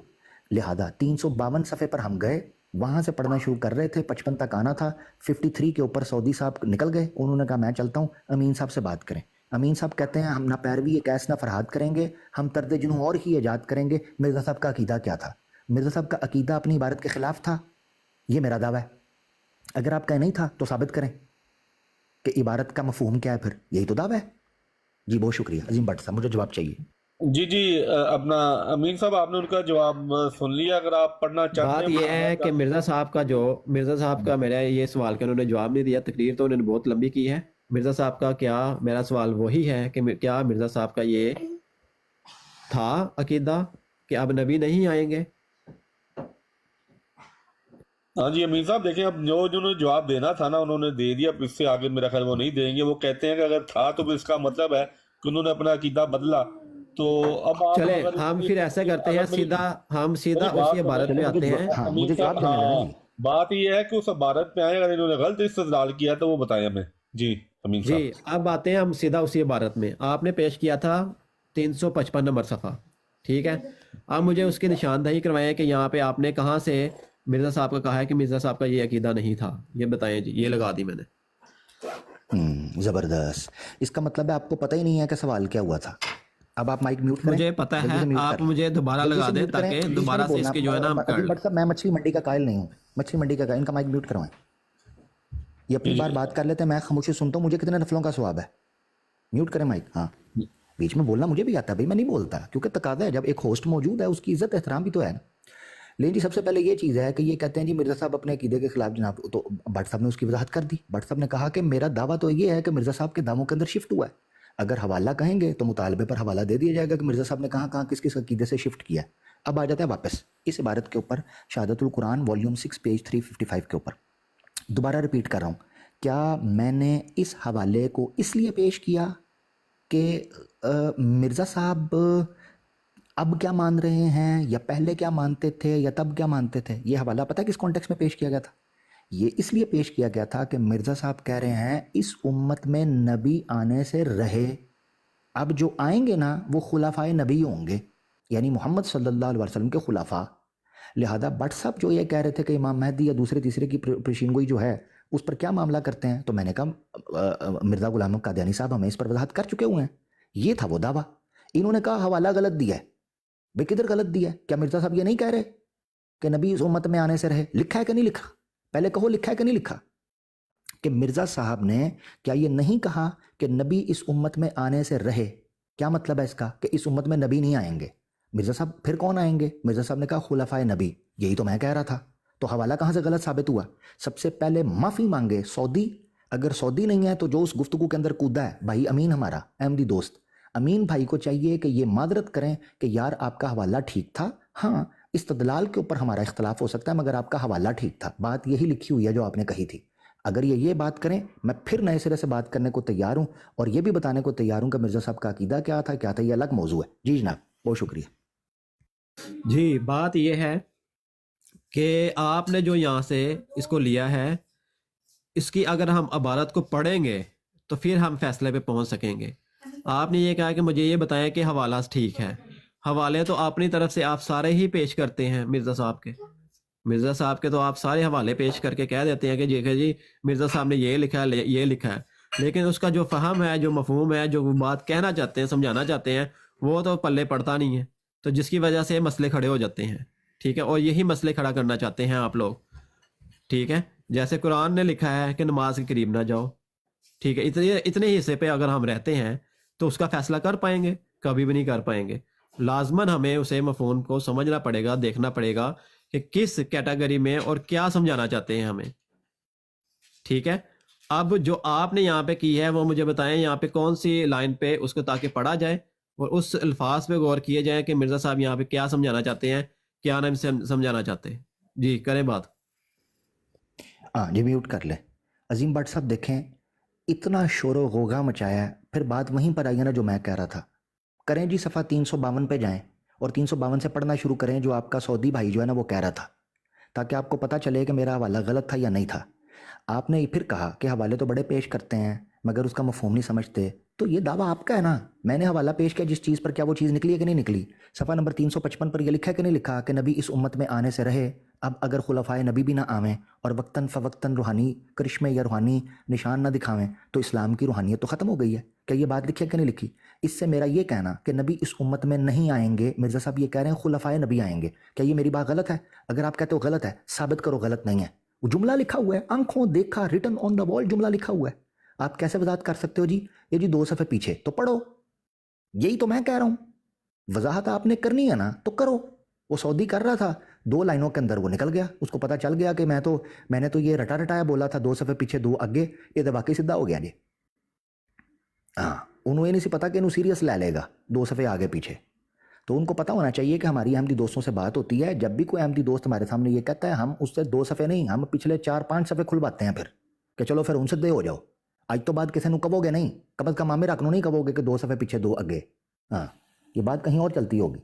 لہذا 352 صفحے پر ہم گئے، وہاں سے پڑھنا شروع کر رہے تھے، 55 تک آنا تھا، 53 کے اوپر سعودی صاحب نکل گئے، انہوں نے کہا میں چلتا ہوں، امین صاحب سے بات کریں۔ امین صاحب کہتے ہیں ہم نہ پیروی ایک ایس نہ فرہاد کریں گے، ہم طرز جنوں اور ہی ایجاد کریں گے۔ مرزا صاحب کا عقیدہ کیا تھا؟ مرزا صاحب کا عقیدہ اپنی عبارت کے خلاف تھا، یہ میرا دعویٰ ہے۔ اگر آپ کا نہیں تھا تو ثابت کریں کہ عبارت کا مفہوم کیا ہے، پھر یہی تو دعویٰ ہے۔ جی بہت شکریہ عظیم بٹ صاحب، مجھے جواب چاہیے۔ جی اپنا امین صاحب آپ نے ان کا جواب سن لیا، اگر آپ پڑھنا چاہتے بات ہیں۔ یہ ہے کہ مرزا صاحب کا میرا یہ سوال کا انہوں نے جواب نہیں دیا، تقریر تو انہوں نے بہت لمبی کی ہے۔ مرزا صاحب کا کیا، میرا سوال وہی ہے کہ کیا مرزا صاحب کا یہ تھا عقیدہ کہ اب نبی نہیں آئیں گے؟ ہاں جی امین صاحب دیکھیں، اب جو نے جواب دینا تھا نا انہوں نے دے دیا، اب اس سے آگے میرا خیال وہ نہیں دیں گے۔ وہ کہتے ہیں کہ اگر تھا تو پھر اس کا مطلب ہے کہ انہوں نے اپنا عقیدہ بدلا۔ تو اب آپ چلیں ہم پھر ایسے کرتے ہیں، ہم سیدھا اسی عبارت پہ آتے ہیں۔ ہاں مجھے جواب دینے دینا جی۔ بات یہ ہے کہ اس عبارت پہ آئیں، اگر انہوں نے غلط استدلال کیا تو وہ بتائیں ہمیں۔ جی امین صاحب جی اب آتے ہیں ہم سیدھا اسی عبارت میں۔ آپ نے پیش کیا تھا 355 نمبر صفحہ، ٹھیک ہے۔ اب مجھے اس کی نشاندہی کروائیں کہ یہاں پہ آپ نے کہاں سے مرزا صاحب کا کہا ہے کہ مرزا صاحب کا یہ عقیدہ نہیں تھا. یہ بتائیں جی, یہ لگا دی میں نے. زبردست. اس کا مطلب ہے آپ کو پتہ ہی نہیں ہے کہ سوال کیا ہوا تھا. اب آپ مائک میوٹ کریں. مجھے پتا ہے, جلدی سے میوٹ آپ کر لیں. مجھے دوبارہ جلدی لگا سے دیں میوٹ کریں. تاکہ پلیز دوبارہ نہیں سے بولنا. اس کی جو ہے نا ہم کر عظیم لیں. بٹ صاحب میں مچھلی منڈی کا قائل نہیں ہوں. مچھلی منڈی کا قائل. ان کا مائک میوٹ کروائیں. یہ اپنی بار بات کر لیتے ہیں, میں خاموشی سنتا ہوں. مجھے کتنے نفلوں کا ثواب ہے. میوٹ کریں مائک. ہاں, بیچ میں بولنا مجھے بھی آتا ہے بھائی, میں نہیں بولتا کیونکہ تقاضا ہے. جب ایک ہوسٹ موجود ہے اس کی عزت احترام بھی تو ہے نا. لیکن جی سب سے پہلے یہ چیز ہے کہ یہ کہتے ہیں جی مرزا صاحب اپنے عقیدے کے خلاف جناب, تو بٹ صاحب نے اس کی وضاحت کر دی. بٹ صاحب نے کہا کہ میرا دعویٰ تو یہ ہے کہ مرزا صاحب کے داموں کے اندر شفٹ ہوا ہے. اگر حوالہ کہیں گے تو مطالبے پر حوالہ دے دیا جائے گا کہ مرزا صاحب نے کہاں کہاں کس کس عقیدے سے شفٹ کیا ہے. اب آ جاتا ہے واپس اس عبارت کے اوپر, شہادت القرآن والیوم 6 پیج 355 کے اوپر. دوبارہ ریپیٹ کر رہا ہوں, کیا میں نے اس حوالے کو اس لیے پیش کیا کہ مرزا صاحب اب کیا مان رہے ہیں, یا پہلے کیا مانتے تھے, یا تب کیا مانتے تھے. یہ حوالہ پتہ ہے کس کانٹیکس میں پیش کیا گیا تھا. یہ اس لیے پیش کیا گیا تھا کہ مرزا صاحب کہہ رہے ہیں اس امت میں نبی آنے سے رہے. اب جو آئیں گے نا وہ خلفائے نبی ہوں گے, یعنی محمد صلی اللہ علیہ وسلم کے خلفاء. لہذا بٹ صاحب جو یہ کہہ رہے تھے کہ امام مہدی یا دوسرے تیسرے کی پیشین گوئی جو ہے اس پر کیا معاملہ کرتے ہیں, تو میں نے کہا مرزا غلام قادیانی صاحب ہمیں اس پر وضاحت کر چکے ہوئے ہیں. یہ تھا وہ دعویٰ. انہوں نے کہا حوالہ غلط دیا ہے. بھئی کدھر غلط دیا ہے؟ کیا مرزا صاحب یہ نہیں کہہ رہے کہ نبی اس امت میں آنے سے رہے؟ لکھا ہے کہ نہیں لکھا؟ پہلے کہو لکھا ہے کہ نہیں لکھا. کہ مرزا صاحب نے کیا یہ نہیں کہا کہ نبی اس امت میں آنے سے رہے؟ کیا مطلب ہے اس کا کہ اس امت میں نبی نہیں آئیں گے؟ مرزا صاحب پھر کون آئیں گے؟ مرزا صاحب نے کہا خلفائے نبی. یہی تو میں کہہ رہا تھا. تو حوالہ کہاں سے غلط ثابت ہوا؟ سب سے پہلے معافی مانگے سعودی. اگر سعودی نہیں ہے تو جو اس گفتگو کے اندر کودا ہے بھائی امین, ہمارا احمدی دوست امین بھائی کو چاہیے کہ یہ معذرت کریں کہ یار آپ کا حوالہ ٹھیک تھا. ہاں استدلال کے اوپر ہمارا اختلاف ہو سکتا ہے مگر آپ کا حوالہ ٹھیک تھا. بات یہی لکھی ہوئی ہے جو آپ نے کہی تھی. اگر یہ بات کریں میں پھر نئے سرے سے بات کرنے کو تیار ہوں, اور یہ بھی بتانے کو تیار ہوں کہ مرزا صاحب کا عقیدہ کیا تھا, یہ الگ موضوع ہے. جی جناب, بہت شکریہ. جی بات یہ ہے کہ آپ نے جو یہاں سے اس کو لیا ہے, اس کی اگر ہم عبارت کو پڑھیں گے تو پھر ہم فیصلے پہ پہنچ سکیں گے. آپ نے یہ کہا کہ مجھے یہ بتائیں کہ حوالہ ٹھیک ہے. حوالے تو اپنی طرف سے آپ سارے ہی پیش کرتے ہیں. مرزا صاحب کے تو آپ سارے حوالے پیش کر کے کہہ دیتے ہیں کہ جی مرزا صاحب نے یہ لکھا ہے, یہ لکھا ہے. لیکن اس کا جو فہم ہے, جو مفہوم ہے, جو وہ بات کہنا چاہتے ہیں, سمجھانا چاہتے ہیں, وہ تو پلے پڑتا نہیں ہے. تو جس کی وجہ سے مسئلے کھڑے ہو جاتے ہیں. ٹھیک ہے, اور یہی مسئلے کھڑا کرنا چاہتے ہیں آپ لوگ. ٹھیک ہے, جیسے قرآن نے لکھا ہے کہ نماز کے قریب نہ جاؤ. ٹھیک ہے, اتنے حصے پہ اگر ہم رہتے ہیں تو اس کا فیصلہ کر پائیں گے؟ کبھی بھی نہیں کر پائیں گے. لازماً ہمیں اسے مفہوم کو سمجھنا پڑے گا, دیکھنا پڑے گا کہ کس کیٹیگری میں اور کیا سمجھانا چاہتے ہیں ہمیں. ٹھیک ہے, اب جو آپ نے یہاں پہ کی ہے وہ مجھے بتائیں یہاں پہ کون سی لائن پہ, اس کو تاکہ پڑھا جائے اور اس الفاظ پہ غور کیے جائیں کہ مرزا صاحب یہاں پہ کیا سمجھانا چاہتے ہیں, کیا نہیں سمجھانا چاہتے ہیں. جی کریں بات. ہاں جی میوٹ کر لیں. عظیم بٹ صاحب دیکھیں اتنا شور و غوغا مچایا ہے, پھر بات وہیں پر آئی ہے نا جو میں کہہ رہا تھا. کریں جی صفحہ 352 پہ جائیں اور 352 سے پڑھنا شروع کریں جو آپ کا سعودی بھائی جو ہے نا وہ کہہ رہا تھا, تاکہ آپ کو پتہ چلے کہ میرا حوالہ غلط تھا یا نہیں تھا. آپ نے پھر کہا کہ حوالے تو بڑے پیش کرتے ہیں مگر اس کا مفہوم نہیں سمجھتے. تو یہ دعویٰ آپ کا ہے نا. میں نے حوالہ پیش کیا جس چیز پر, کیا وہ چیز نکلی ہے کہ نہیں نکلی؟ صفحہ نمبر 355 پر یہ لکھا ہے کہ نہیں لکھا کہ نبی اس امت میں آنے سے رہے. اب اگر خلفائے نبی بھی نہ آویں اور وقتاً فوقتاً روحانی کرشمے یا روحانی نشان نہ دکھاویں تو اسلام کی روحانیت تو ختم ہو گئی ہے. کیا یہ بات لکھی ہے کہ نہیں لکھی؟ اس سے میرا یہ کہنا کہ نبی اس امت میں نہیں آئیں گے, مرزا صاحب یہ کہہ رہے ہیں خلفائے نبی آئیں گے, کیا یہ میری بات غلط ہے؟ اگر آپ کہتے ہو غلط ہے ثابت کرو غلط نہیں ہے. وہ جملہ لکھا ہوا ہے, آنکھوں دیکھا, ریٹن آن دا وال جملہ لکھا ہوا ہے. آپ کیسے وضاحت کر سکتے ہو جی یہ جی 2 صفحے پیچھے تو پڑھو. یہی تو میں کہہ رہا ہوں, وضاحت آپ نے کرنی ہے نا تو کرو. وہ سعودی کر رہا تھا 2 لائنوں کے اندر وہ نکل گیا, اس کو پتہ چل گیا کہ میں نے تو یہ رٹا رٹایا بولا تھا 2 صفحے پیچھے 2 آگے, یہ تو واقعی سیدھا ہو گیا جی. ہاں انہوں یہ نہیں سی پتا کہ انہوں سیریس لے لے گا 2 صفحے آگے پیچھے. تو ان کو پتہ ہونا چاہیے کہ ہماری احمدی دوستوں سے بات ہوتی ہے, جب بھی کوئی احمدی دوست ہمارے سامنے یہ کہتا ہے ہم اس سے 2 صفحے نہیں, ہم پچھلے 4-5 صفحے کھلواتے ہیں پھر کہ چلو پھر ان سے دے ہو جاؤ. آج تو بات کسی نے کہو گے نہیں, کم از کم عامر اکنوں نہیں کہو گے کہ 2 صفحے پیچھے 2 آگے. ہاں یہ بات کہیں اور چلتی ہوگی.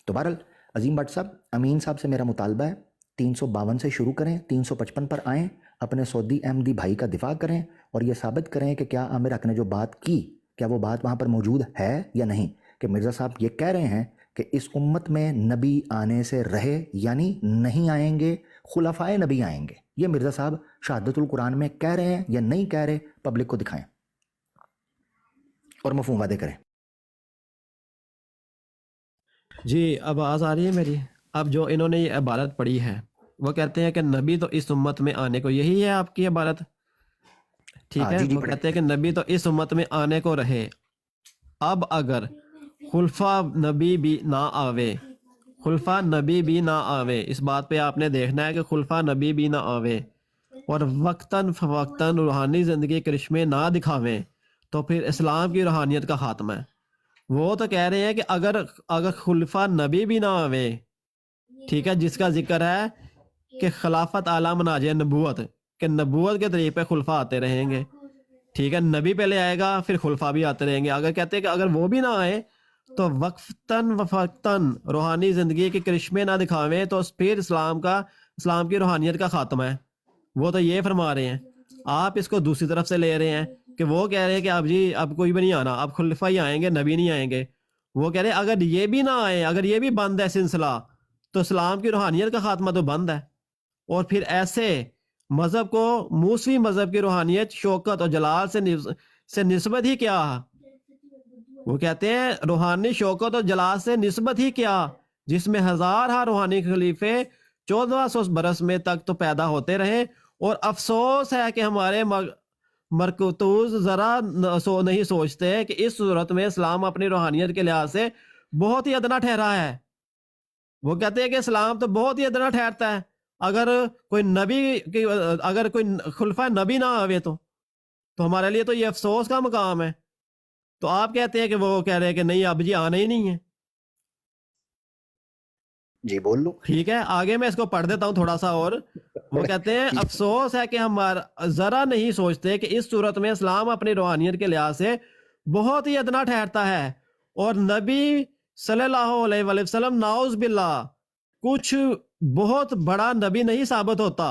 تو بہرحال عظیم بٹ صاحب, امین صاحب سے میرا مطالبہ ہے 352 سے شروع کریں, 355 پر آئیں, اپنے سعودی احمدی بھائی کا دفاع کریں اور یہ ثابت کریں کہ کیا عامر حق نے جو بات کی کیا وہ بات وہاں پر موجود ہے یا نہیں. کہ مرزا صاحب یہ کہہ رہے ہیں کہ اس امت میں نبی آنے سے رہے, یعنی نہیں آئیں گے, خلفائے نبی آئیں گے. یہ مرزا صاحب شہادت القرآن میں کہہ رہے ہیں یا نہیں کہہ رہے؟ پبلک کو دکھائیں اور مفہوم وعدے کریں. جی اب آواز آ رہی ہے میری؟ اب جو انہوں نے یہ عبارت پڑھی ہے وہ کہتے ہیں کہ نبی تو اس امت میں آنے کو، یہی ہے آپ کی عبارت؟ ٹھیک ہاں ہے، جی جی وہ پڑھیں. کہتے ہیں کہ نبی تو اس امت میں آنے کو رہے، اب اگر خلفا نبی بھی نہ آوے، خلفا نبی بھی نہ آوے، اس بات پہ آپ نے دیکھنا ہے کہ خلفا نبی بھی نہ آوے اور وقتاً فوقتاً روحانی زندگی کرشمے نہ دکھاویں تو پھر اسلام کی روحانیت کا خاتمہ ہے. وہ تو کہہ رہے ہیں کہ اگر خلفا نبی بھی نہ آوے، ٹھیک ہے، جس کا ذکر ہے کہ خلافت اعلیٰ مناج نبوت، کہ نبوت کے طریقے پہ خلفا آتے رہیں گے، ٹھیک ہے، نبی پہلے آئے گا پھر خلفا بھی آتے رہیں گے. اگر کہتے ہیں کہ اگر وہ بھی نہ آئے تو وقتاً وفقتاً روحانی زندگی کے کرشمے نہ دکھاویں تو پھر اسلام کی روحانیت کا خاتمہ ہے. وہ تو یہ فرما رہے ہیں، آپ اس کو دوسری طرف سے لے رہے ہیں کہ وہ کہہ رہے ہیں کہ اب جی اب کوئی بھی نہیں آنا، اب خلفا ہی آئیں گے، نبی نہیں آئیں گے. وہ کہہ رہے ہیں اگر یہ بھی نہ آئے، اگر یہ بھی بند ہے سلسلہ، تو اسلام کی روحانیت کا خاتمہ تو بند ہے. اور پھر ایسے مذہب کو موسوی مذہب کی روحانیت شوکت اور جلال سے نسبت ہی کیا؟ وہ کہتے ہیں روحانی شوکت اور جلال سے نسبت ہی کیا، جس میں ہزارہ روحانی خلیفے 1400 برس میں تک تو پیدا ہوتے رہے. اور افسوس ہے کہ ہمارے مرکتوز ذرا نہیں سوچتے کہ اس صورت میں اسلام اپنی روحانیت کے لحاظ سے بہت ہی ادنا ٹھہرا ہے. وہ کہتے ہیں کہ اسلام تو بہت ہی ادنا ٹھہرتا ہے اگر کوئی خلفۂ نبی نہ آوے تو ہمارے لیے تو یہ افسوس کا مقام ہے. تو آپ کہتے ہیں کہ وہ کہہ رہے ہیں کہ نہیں اب جی آنا ہی نہیں ہے. جی بول لو. ٹھیک ہے، آگے میں اس کو پڑھ دیتا ہوں تھوڑا سا اور. وہ کہتے ہیں افسوس ہے کہ ہمارا ذرا نہیں سوچتے کہ اس صورت میں اسلام اپنی روحانیت کے لحاظ سے بہت ہی ادنا ٹھہرتا ہے اور نبی صلی اللہ علیہ وآلہ وسلم نعوذ باللہ کچھ بہت بڑا نبی نہیں ثابت ہوتا،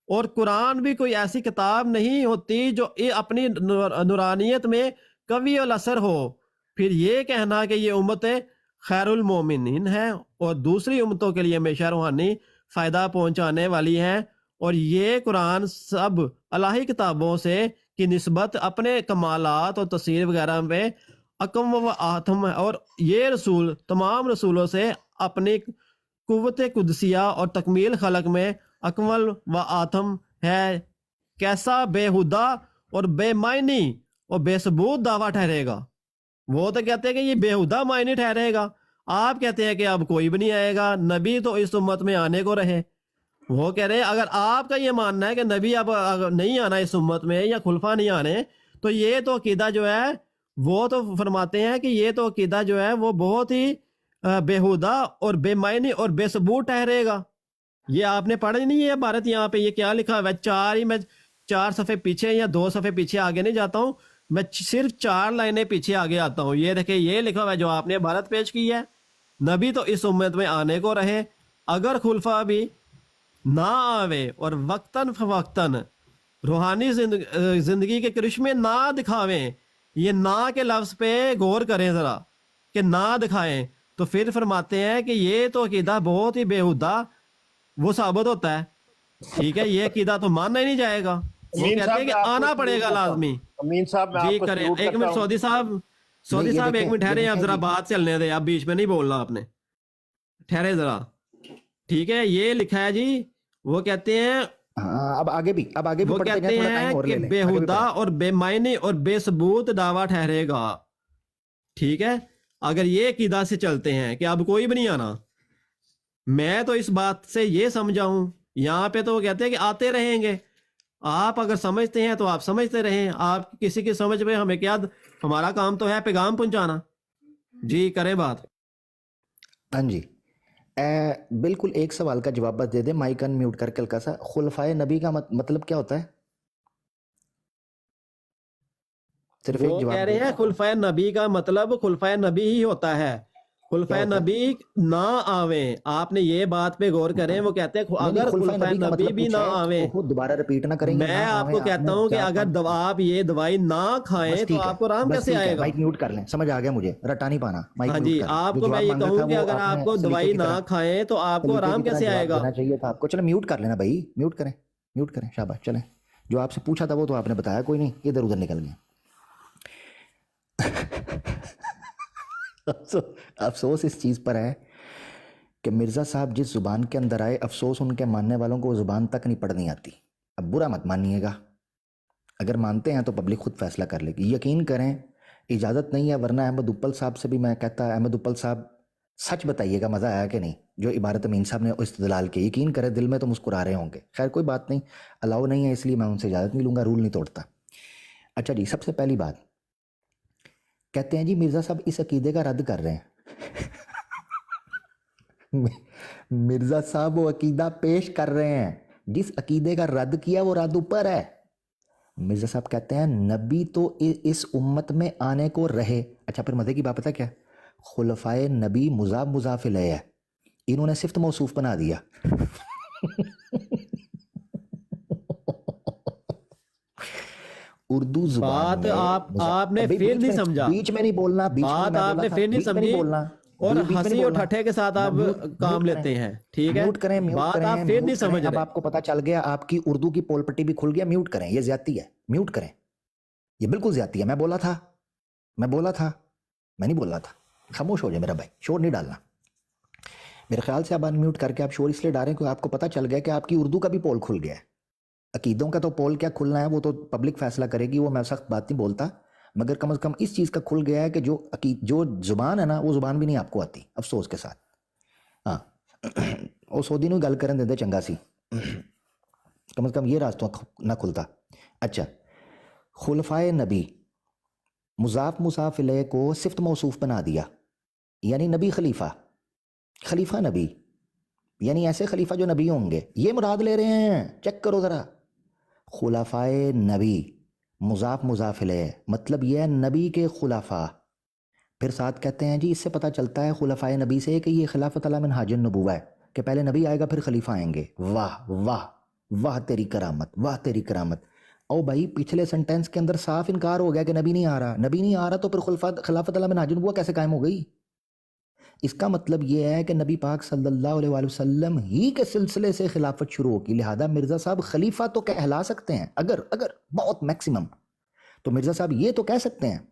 اور قرآن بھی کوئی ایسی کتاب نہیں ہوتی جو اپنی نورانیت میں قوی الاثر ہو. پھر یہ کہنا کہ یہ امت خیر المومنین ہے اور دوسری امتوں کے لیے ہمیشہ روحانی فائدہ پہنچانے والی ہے، اور یہ قرآن سب الہی کتابوں سے کی نسبت اپنے کمالات اور تفسیر وغیرہ میں اکم و آتم ہے، اور یہ رسول تمام رسولوں سے اپنی قوت قدسیہ اور تکمیل خلق میں اکمل و آتم ہے. کیسا بےہودہ اور بے معنی اور بے ثبوت دعویٰ ٹھہرے گا. وہ تو کہتے ہیں کہ یہ بےہودہ معنی ٹھہرے گا. آپ کہتے ہیں کہ اب کوئی بھی نہیں آئے گا، نبی تو اس امت میں آنے کو رہے. وہ کہہ رہے ہیں اگر آپ کا یہ ماننا ہے کہ نبی اب نہیں آنا اس امت میں یا خلفا نہیں آنے، تو یہ تو عقیدہ جو ہے وہ تو فرماتے ہیں کہ یہ تو عقیدہ جو ہے وہ بہت ہی بےہودہ اور بے معنی اور بے ثبوت ٹھہرے گا. یہ آپ نے پڑھا نہیں ہے عبارت یہاں پہ یہ کیا لکھا ہے؟ میں 4 صفحے پیچھے یا 2 صفحے پیچھے آگے نہیں جاتا ہوں، میں صرف 4 لائنیں پیچھے آگے آتا ہوں. یہ دیکھیں یہ لکھا ہوا ہے جو آپ نے عبارت پیش کی ہے، نبی تو اس امت میں آنے کو رہے اگر خلفا بھی نہ آوے اور وقتاً فوقتاً روحانی زندگی کے کرشمے نہ دکھاویں. یہ نہ کے لفظ پہ غور کریں ذرا کہ نہ دکھائیں، تو پھر فرماتے ہیں کہ یہ تو عقیدہ بہت ہی بےہودہ وہ ثابت ہوتا ہے. ٹھیک ہے، یہ عقیدہ تو ماننا ہی نہیں جائے گا. وہ امین کہتے صاحب ہیں کہ میں آپ کو آنا پڑے سلوٹ گا کرتا ہوں. لازمی. امین صاحب میں جی آپ کو کریں، سلوٹ ایک کرتا منٹ ہوں. سعودی صاحب نہیں، یہ ایک دیکھیں، منٹ یہ ٹھہرے، اب دیکھیں ذرا جی. بات چلنے دیں، اب بیچ میں نہیں بولنا آپ نے، ٹھہرے ذرا. ٹھیک ہے، یہ لکھا ہے جی. وہ کہتے ہیں ہاں اب آگے بھی وہ پڑھتے جائیں، کہتے تھوڑا ہیں ٹائم اور کہ لے لیں. آگے بھی بےہودہ پڑھیں. اور بے معنی اور بے ثبوت دعویٰ ٹھہرے گا. ٹھیک ہے، اگر یہ عقیدہ سے چلتے ہیں کہ اب کوئی بھی نہیں آنا، میں تو اس بات سے یہ سمجھا ہوں. یہاں پہ تو وہ کہتے ہیں کہ آتے رہیں گے. آپ اگر سمجھتے ہیں تو آپ سمجھتے رہیں، آپ کسی کی سمجھ میں ہمیں کیا، ہمارا کام تو ہے پیغام پہنچانا. جی کریں بات. ہاں جی، بالکل ایک سوال کا جواب بس دے دیں، مائک ان میوٹ کر کے ہلکا سا. خلفائے نبی کا مطلب کیا ہوتا ہے؟ صرف ایک وہ کہہ جواب رہے دے ہیں دیں. خلفائے نبی کا مطلب خلفائے نبی ہی ہوتا ہے، खुलफाए होता है? नबी ना आवे, आपने ये बात पे गौर करें, वो कहते हैं नहीं, नहीं, अगर खुलफाए खुलफाए नबी का नबी मतलब भी पूछा ना है, आवे, वो दोबारा रिपीट ना करेंगे, मैं ना आवे। आपको कहता आपने हूँ कि 4 अगर 5 आप ये दवाई ना खाएं बस तो ठीक है, आपको आराम बस कैसे ठीक है, आएगा? माइक म्यूट कर लें, समझ आ गया मुझे, रटा नहीं पाना, माइक हाँ म्यूट जी, कर लें। जो आपको मैं जवाब ये मांगा था कहूँ कि वो अगर आपने आपको सलीके दवाई की ना तरह खाएं तो आपको सलीके आराम की तरह कैसे जवाब आएगा? देना चाहिए था आपको। चलो म्यूट कर लेना भाई, म्यूट करें, म्यूट करें, शाबाश। चलें, जो आपसे पूछा था वो तो आपने बताया, कोई नहीं, इधर उधर निकल गए। अफसोस इस चीज़ पर है कि मिर्ज़ा साहब जिस ज़ुबान के अंदर आए, अफसोस उनके मानने वालों को वो ज़ुबान तक नहीं पढ़नी आती। अब बुरा मत मानिएगा, अगर मानते हैं तो पब्लिक खुद फैसला कर लेगी। यकीन करें, इजाज़त नहीं है, वरना अहमद उप्पल साहब से भी मैं कहता, अहमद उप्पल साहब सच बताइएगा, मज़ा आया कि नहीं जो इबारत अमीन साहब ने इस्तदलाल के? यकीन करें दिल में तो मुस्कुरा रहे होंगे। खैर कोई बात नहीं, अलाउ नहीं है इसलिए मैं उनसे इजाज़त नहीं लूँगा, रूल नहीं तोड़ता। अच्छा जी, सबसे पहली बात, कहते हैं जी मिर्ज़ा साहब इस अकीदे का रद्द कर रहे हैं। मिर्ज़ा साहब वो अकीदा पेश कर रहे हैं, जिस अकीदे का रद्द किया वो रद्द ऊपर है। मिर्ज़ा साहब कहते हैं नबी तो इस उम्मत में आने को रहे। अच्छा, फिर मज़े की बात पता क्या, खुलफाए नबी मुज़ाफ इलैह है, इन्होंने सिफ्त मौसूफ बना दिया। उर्दू जुबान बात में आपने अभी फिर नहीं समझा, बीच में नहीं बोलना, बीच में बात मैं बोला आपने था, फिर नहीं बीच में नहीं समझी, बोलना, और बीच में नहीं हंसी और बोलना। ठट्ठे के साथ आप काम लेते हैं, ठीक है? म्यूट करें, म्यूट बात करें, आप फिर म्यूट नहीं करें। समझ अब रहे। आपको पता चल गया, आपकी उर्दू की पोल पट्टी भी खुल गया। म्यूट करें, ये ज्यादती है, म्यूट करें, ये बिल्कुल ज्यादती है। मैं बोला था, मैं नहीं बोल रहा था। खामोश हो जाए मेरा भाई, शोर नहीं डालना। मेरे ख्याल से अब अनम्यूट करके आप शोर इसलिए डालें क्योंकि आपको पता चल गया कि आपकी उर्दू का भी पोल खुल गया है। अकीदों का तो पोल क्या खुलना है, वो तो पब्लिक फैसला करेगी, वो मैं सख्त बात नहीं बोलता, मगर कम से कम इस चीज़ का खुल गया है कि जो जुबान है ना, वो जुबान भी नहीं आपको आती, अफसोस के साथ। हाँ, वो सऊदी ਨੂੰ ਗੱਲ ਕਰਨ ਦਿੰਦੇ ਚੰਗਾ ਸੀ, कम से कम ये रास्तों ना खुलता। अच्छा, खुलफाए नबी मुजाफ इलैह को सिफ्त मौसूफ बना दिया, यानी नबी खलीफा नबी, यानी ऐसे खलीफा जो नबी होंगे, ये मुराद ले रहे हैं। चेक करो ज़रा, खुलाफाए नबी मुजाफ इलैह, मतलब ये है नबी के खुलाफा। फिर साथ कहते हैं जी इससे पता चलता है खुलाफाए नबी से कि ये खिलाफत अला मिनहाजुन नबुव्वा है, कि पहले नबी आएगा फिर खलीफा आएंगे। वाह वाह वाह तेरी करामत, वाह तेरी करामत। ओ भाई, पिछले सेंटेंस के अंदर साफ इनकार हो गया कि नबी नहीं आ रहा, तो फिर खिलाफत अला मिनहाजुन नबुव्वा कैसे कायम हो गई? इसका मतलब ये है कि नबी पाक सल्लल्लाहु अलैहि वसल्लम ही के सिलसिले से खिलाफत शुरू होगी, लिहाजा मिर्ज़ा साहब खलीफा तो कहला सकते हैं। अगर बहुत मैक्सिमम तो मिर्ज़ा साहब ये तो कह सकते हैं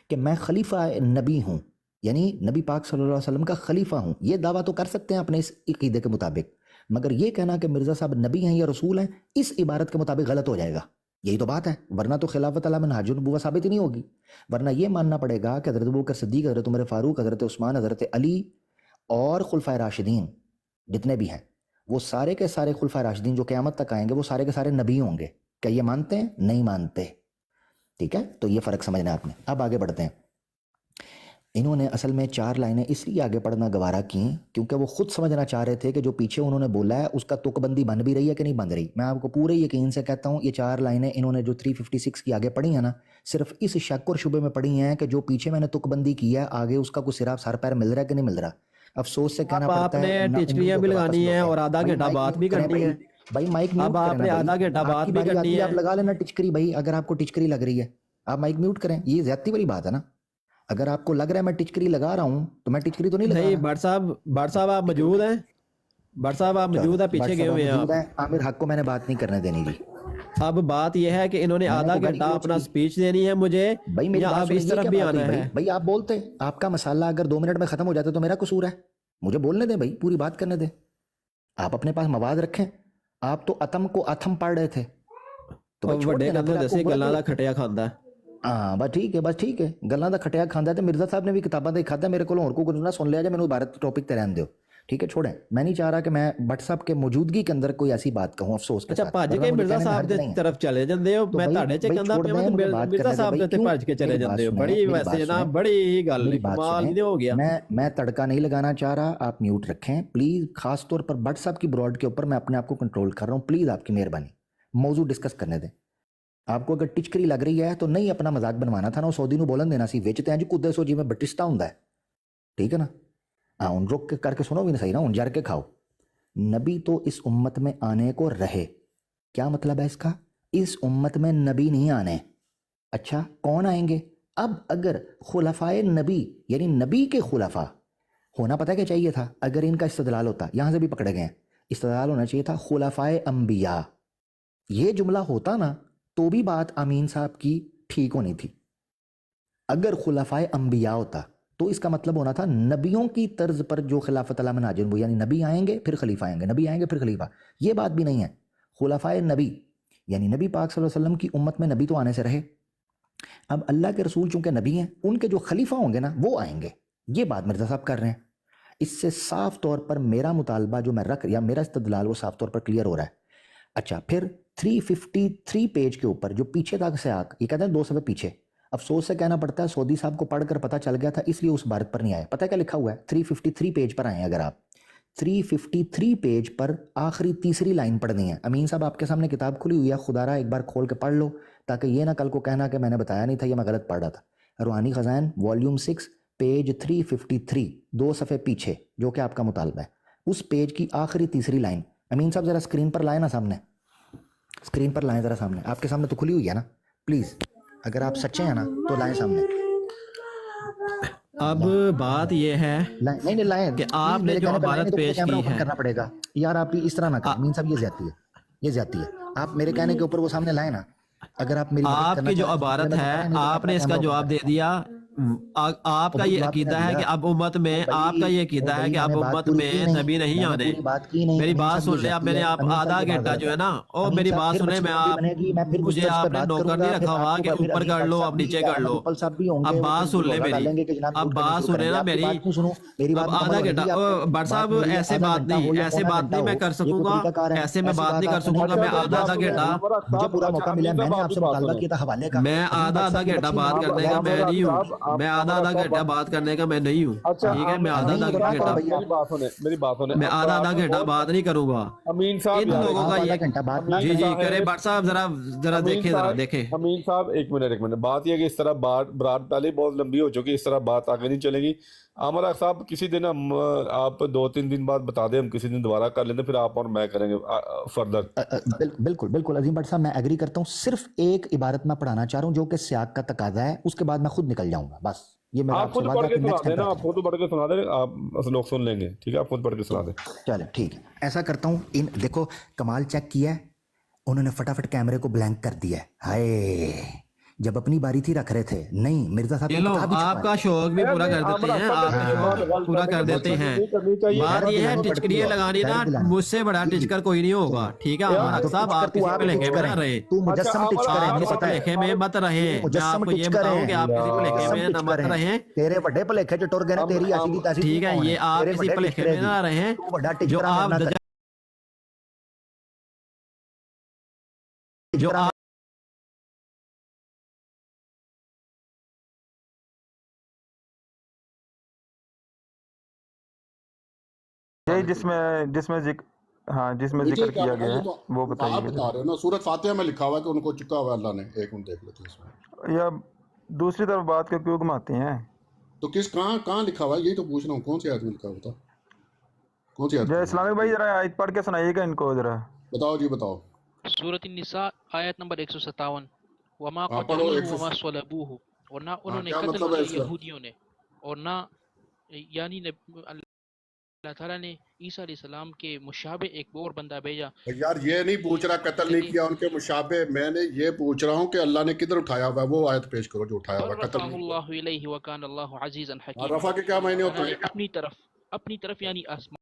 कि मैं खलीफा नबी हूँ, यानी नबी पाक सल्लल्लाहु अलैहि वसल्लम का खलीफा हूँ, ये दावा तो कर सकते हैं अपने इस अकीदे के मुताबिक। मगर ये कहना कि मिर्ज़ा साहब नबी हैं या रसूल हैं, इस इबारत के मुताबिक गलत हो जाएगा। यही तो बात है, वरना तो खिलाफत अला मिनहाजुन नबुव्वा साबित ही नहीं होगी। वरना ये मानना पड़ेगा कि हज़रत अबू बकर सिद्दीक़, हज़रत उमर फ़ारूक, हज़रत उस्मान, हज़रत अली और खुलफाए राशिदीन जितने भी हैं, वो सारे के सारे खुलफाए राशिदीन जो क़यामत तक आएंगे, वो सारे के सारे नबी होंगे। क्या ये मानते हैं? नहीं मानते। ठीक है, तो ये फ़र्क समझना है आपने। अब आगे बढ़ते हैं। इन्होंने असल में 4 लाइनें इसलिए आगे पढ़ना गवारा की क्योंकि वो खुद समझना चाह रहे थे कि जो पीछे उन्होंने बोला है उसका तुकबंदी बन भी रही है कि नहीं बन रही। मैं आपको पूरे यकीन से कहता हूँ, ये 4 लाइनें इन्होंने जो 356 की आगे पढ़ी है ना, सिर्फ इस शक और शुबे में पढ़ी हैं कि जो पीछे मैंने तुकबंदी की है, आगे उसका कुछ सिरा सर पैर मिल रहा है कि नहीं मिल रहा। अफसोस से कहना अब पड़ता आपने है, टिचकियाँ भी लगानी है और आधा घंटा बात भी करनी है। भाई माइक म्यूट अब आपने आधा घंटा बात भी करनी है। आप लगा लेना टिचकरी भाई, अगर आपको टिचकरी लग रही है आप माइक म्यूट करें। ये ज्यादती वाली बात है ना, अगर आपको लग रहा है मैं टिचकरी लगा रहा हूं तो मैं टिचकरी तो नहीं लगा नहीं, रहा। भट्ट साहब आप मौजूद हैं? भट्ट साहब आप मौजूद हैं? पीछे गए हुए हैं आप। आमिर हक को मैंने बात नहीं करने देनी जी। अब बात यह है कि इन्होंने आधा घंटा अपना स्पीच देनी है मुझे, भाई मेरी या बात अब इस सुनिए, तरफ क्या भी बात आना हुई है? भाई आप बोलते, आपका मसाला अगर 2 मिनट में खत्म हो जाता तो मेरा कसूर है? मुझे बोलने दें भाई, पूरी बात करने दें। आप अपने पास मवाद रखें। आप तो अतम को अथम पढ़ रहे थे तो भाई छोड़ ਵੱਡੇ देना, ਕਹਿੰਦੇ फिर ਹੁੰਦੇ आपको ਸੀ बुरा ਗੱਲਾਂ क्यों ਦਾ लगता है? ਖਟਿਆ ਖਾਂਦਾ। हाँ बस ठीक है, गल्लां दा खटिया खांदा है। तो मिर्जा साहब ने भी किताबां दे खादा, मेरे को होर कोई कुछ ना सुन लिया जाए, मैंने भारत टॉपिक ते रहन दियो। ठीक है, छोड़ें। मैं नहीं चाह रहा कि मैं भट्ट साहब के मौजूदगी के अंदर कोई ऐसी बात कहूँ अफसोस के ਅੱਛਾ, साथ, ਭੱਜ वरना ਕੇ मुझे ਮਿਰਜ਼ਾ कहने में ਸਾਹਿਬ हर्ज ਦੇ नहीं है। ਤਰफ ਚਲੇ ਜਾਂਦੇ ਹੋ। तो मैं भाई ਤੁਹਾਡੇ ਚ ਕਹਿੰਦਾ छोड़ ਪਿਆ दें, ਮੈਂ मुझे बात ਮਿਰਜ਼ਾ करने दें ਸਾਹਿਬ भाई। ਦੇ ਉੱਤੇ क्यों? ਭੱਜ ਕੇ चले मेरी बात ਜਾਂਦੇ हो। सुने, बड़ी मेरी वैसे बात ना सुने, बड़ी गल मेरी बात कमाल सुने। नहीं हो गया। मैं तड़का नहीं लगाना चाह रहा, आप म्यूट रखें प्लीज़। खास तौर पर भट्ट साहब की ब्रॉड के ऊपर मैं अपने आप को कंट्रोल कर रहा हूँ, प्लीज़ आपकी मेहरबानी। मौजू डिस्कस करने दें। आपको अगर टिचकरी लग रही है तो नहीं अपना मजाक बनवाना था ना, सऊदी ਨੂੰ ਬੋਲਣ ਦੇਣਾ ਸੀ ਵਿੱਚ ਤੇ ਅੱਜ ਕੁੱਦੇ ਸੋ ਜਿਵੇਂ ਬਟਿਸਟਾ ਹੁੰਦਾ ਹੈ। ठीक है ना? हाँ, उन रुक के करके सुनो भी नहीं सही ना, उन जर के खाओ। नबी तो इस उम्मत में आने को रहे। क्या मतलब है इसका? इस उम्मत में नबी नहीं आने। अच्छा, कौन आएंगे? अब अगर खुलफाए नबी यानी नबी के खुलफा होना पता क्या चाहिए था? अगर इनका इस्तदलाल होता, यहां से भी पकड़े गए हैं, इस्तदलाल होना चाहिए था खुलफाए अंबिया। ये जुमला होता ना तो भी बात अमीन साहब की ठीक होनी थी। अगर खुलफाए अंबिया होता तो इसका मतलब होना था नबियों की तर्ज पर जो खिलाफत अला में नाजिल हुई, यानी नबी आएंगे फिर खलीफा आएंगे, नबी आएंगे फिर खलीफा। ये बात भी नहीं है। खुलफाए नबी यानी नबी पाक सल्लल्लाहु अलैहि वसल्लम की उम्मत में नबी तो आने से रहे, अब अल्लाह के रसूल चूंकि नबी हैं, उनके जो खलीफा होंगे ना वो आएंगे। ये बात मिर्जा साहब कर रहे हैं। इससे साफ तौर पर मेरा मुतालबा जो मैं रख या मेरा इस्तदलाल वो साफ तौर पर क्लियर हो रहा है। अच्छा, फिर 353 पेज के ऊपर जो पीछे तक से आग, ये कहते हैं 2 सफ़े पीछे, अफसोस से कहना पड़ता है सऊदी साहब को पढ़कर पता चल गया था इसलिए उस बात पर नहीं आए। पता है क्या लिखा हुआ है? 353 पेज पर आए। अगर आप 353 पेज पर आखिरी तीसरी लाइन पढ़नी है। अमीन साहब आपके सामने किताब खुली हुई है, खुदारा एक बार खोल के पढ़ लो ताकि ये ना कल को कहना कि मैंने बताया नहीं था, ये मैं गलत पढ़ रहा था। रूहानी खजान वॉल्यूम 6 पेज 353, 2 सफ़े पीछे, जो कि आपका मुतालबा है, उस पेज की आखिरी तीसरी लाइन। अमीन साहब ज़रा स्क्रीन पर लाए ना, सामने स्क्रीन पर लाएं ज़रा, सामने आपके सामने तो खुली हुई है ना, प्लीज़ अगर आप सच्चे हैं ना तो लाएं सामने। अब बात ये है लाएं, नहीं लाएं कि आपने जो इबारत पेश की है, करना पड़ेगा यार, आप इस तरह ना करें। अमीन साहब ये ज्यादती है, ये ज्यादती है। आप मेरे कहने के ऊपर वो सामने लाएं ना। अगर आप मेरी आपकी जो इबारत है आपने इसका जवाब दे दिया। आपका ये अकीदा है कि अब उम्मत में, आपका ये अकीदा है कि अब उम्मत में नबी नहीं आने। मेरी बात सुन ले, अब मैंने आप आधा घंटा जो है ना, और मेरी बात सुने, मैं आप मुझे आपने नौकर नहीं रखा हुआ कि ऊपर कर लो अब नीचे कर लो। अब बात सुन ले मेरी, अब बात सुने ना मेरी। अब आधा घंटा भट्ट साहब ऐसे बात नहीं मैं कर सकूंगा, ऐसे मैं बात नहीं कर सकूंगा। मैं आधा घंटा, मुझे पूरा मौका मिला, मैंने आपसे मुतालबा किया था हवाले का। मैं आधा घंटा बात करने का मैं नहीं हूँ, मैं आधा घंटा बात करने का मैं नहीं हूँ। ठीक है, मैं आधा घंटा, मेरी बात सुने, मैं आधा घंटा बात नहीं करूंगा। अमीन साहब इन लोगों का ये जी करे भट्ट साहब, जरा देखें। अमीन साहब एक मिनट। बात यह है कि इस तरह बात पहले बहुत लंबी हो चुकी है, इस तरह बात आगे नहीं चलेगी। आमर साहब किसी दिन आप 2-3 दिन बाद बता दें, हम किसी दिन दोबारा कर लेते, फिर आप और मैं करेंगे फर्दर। बिल्कुल अजीम भट्ट साहब, मैं एग्री करता हूँ। सिर्फ एक इबारत मैं पढ़ाना चाह रहा हूँ जो कि सियाक का तकाजा है, उसके बाद मैं खुद निकल जाऊंगा। बस ये मेरा आप खुद पढ़ के सुना देना, आप खुद पढ़ के सुना दें, आप लोग सुन लेंगे। ठीक है, आप खुद पढ़ के सुना दें। चले ठीक है, ऐसा करता हूँ। इन देखो कमाल चेक किया है उन्होंने, फटाफट कैमरे को ब्लैंक कर दिया है। हाय, जब अपनी बारी थी रख रहे थे। नहीं मिर्जा साहब, चलो आपका शौक भी पूरा कर देते हैं, आप पूरा कर देते हैं। बात ये है टिचकरियां लगानी ना, मुझसे बड़ा टिचकर कोई नहीं होगा। ठीक है आमर साहब, आप किसी पे लेखे में ना रहे, तू मुजस्सम टिचकर है, मुझे पता है। लेखे में मत रहे। मैं आपको ये बताऊं कि आप किसी पे लेखे में ना मत रहे। तेरे बड़े भलेखे च टुर गए ना, तेरी ऐसी की तैसी। ठीक है, ये आप किसी पे लेखे में ना रहे जो आप यही जिसमें जिसमें जिक्र किया गया है वो बताइए। आप बता रहे हो ना, सूरत फातिहा में लिखा हुआ है कि उनको चुका हुआ अल्लाह ने। एक मिनट देख लेते हैं इसमें, या दूसरी तरफ बात को क्यों घुमाते हैं? तो किस कहाँ लिखा हुआ है, यही तो पूछ रहा हूँ। कौन सी आयत में लिखा हुआ था? कौन सी आयत? जय इस्लामिक भाई जरा आयत पढ़ के सुनाइएगा इनको जरा। बताओ जी, बताओ। सूरत निसा आयत नंबर 157, वमा हाँ, पढ़ो, क़तलूहु वमा स्वलबूहु, और ना उन्होंने क्या कत्ल मतलब है किया इसका? यहूदियों ने, और ना यानी अल्लाह ताला ने ईसा अलैहिस्सलाम के मुशाबे एक और बंदा भेजा। यार ये नहीं पूछ रहा कत्ल नहीं किया उनके मुशाबे, मैंने ये पूछ रहा हूँ कि अल्लाह ने किधर उठाया हुआ है, वो आयत पेश करो जो उठाया हुआ है। कत्ल नहीं। अल्लाहु इलैहि व कान अल्लाहु अजीज़न हकीम। रफा के क्या मायने होते हैं? अपनी तरफ यानी आसमान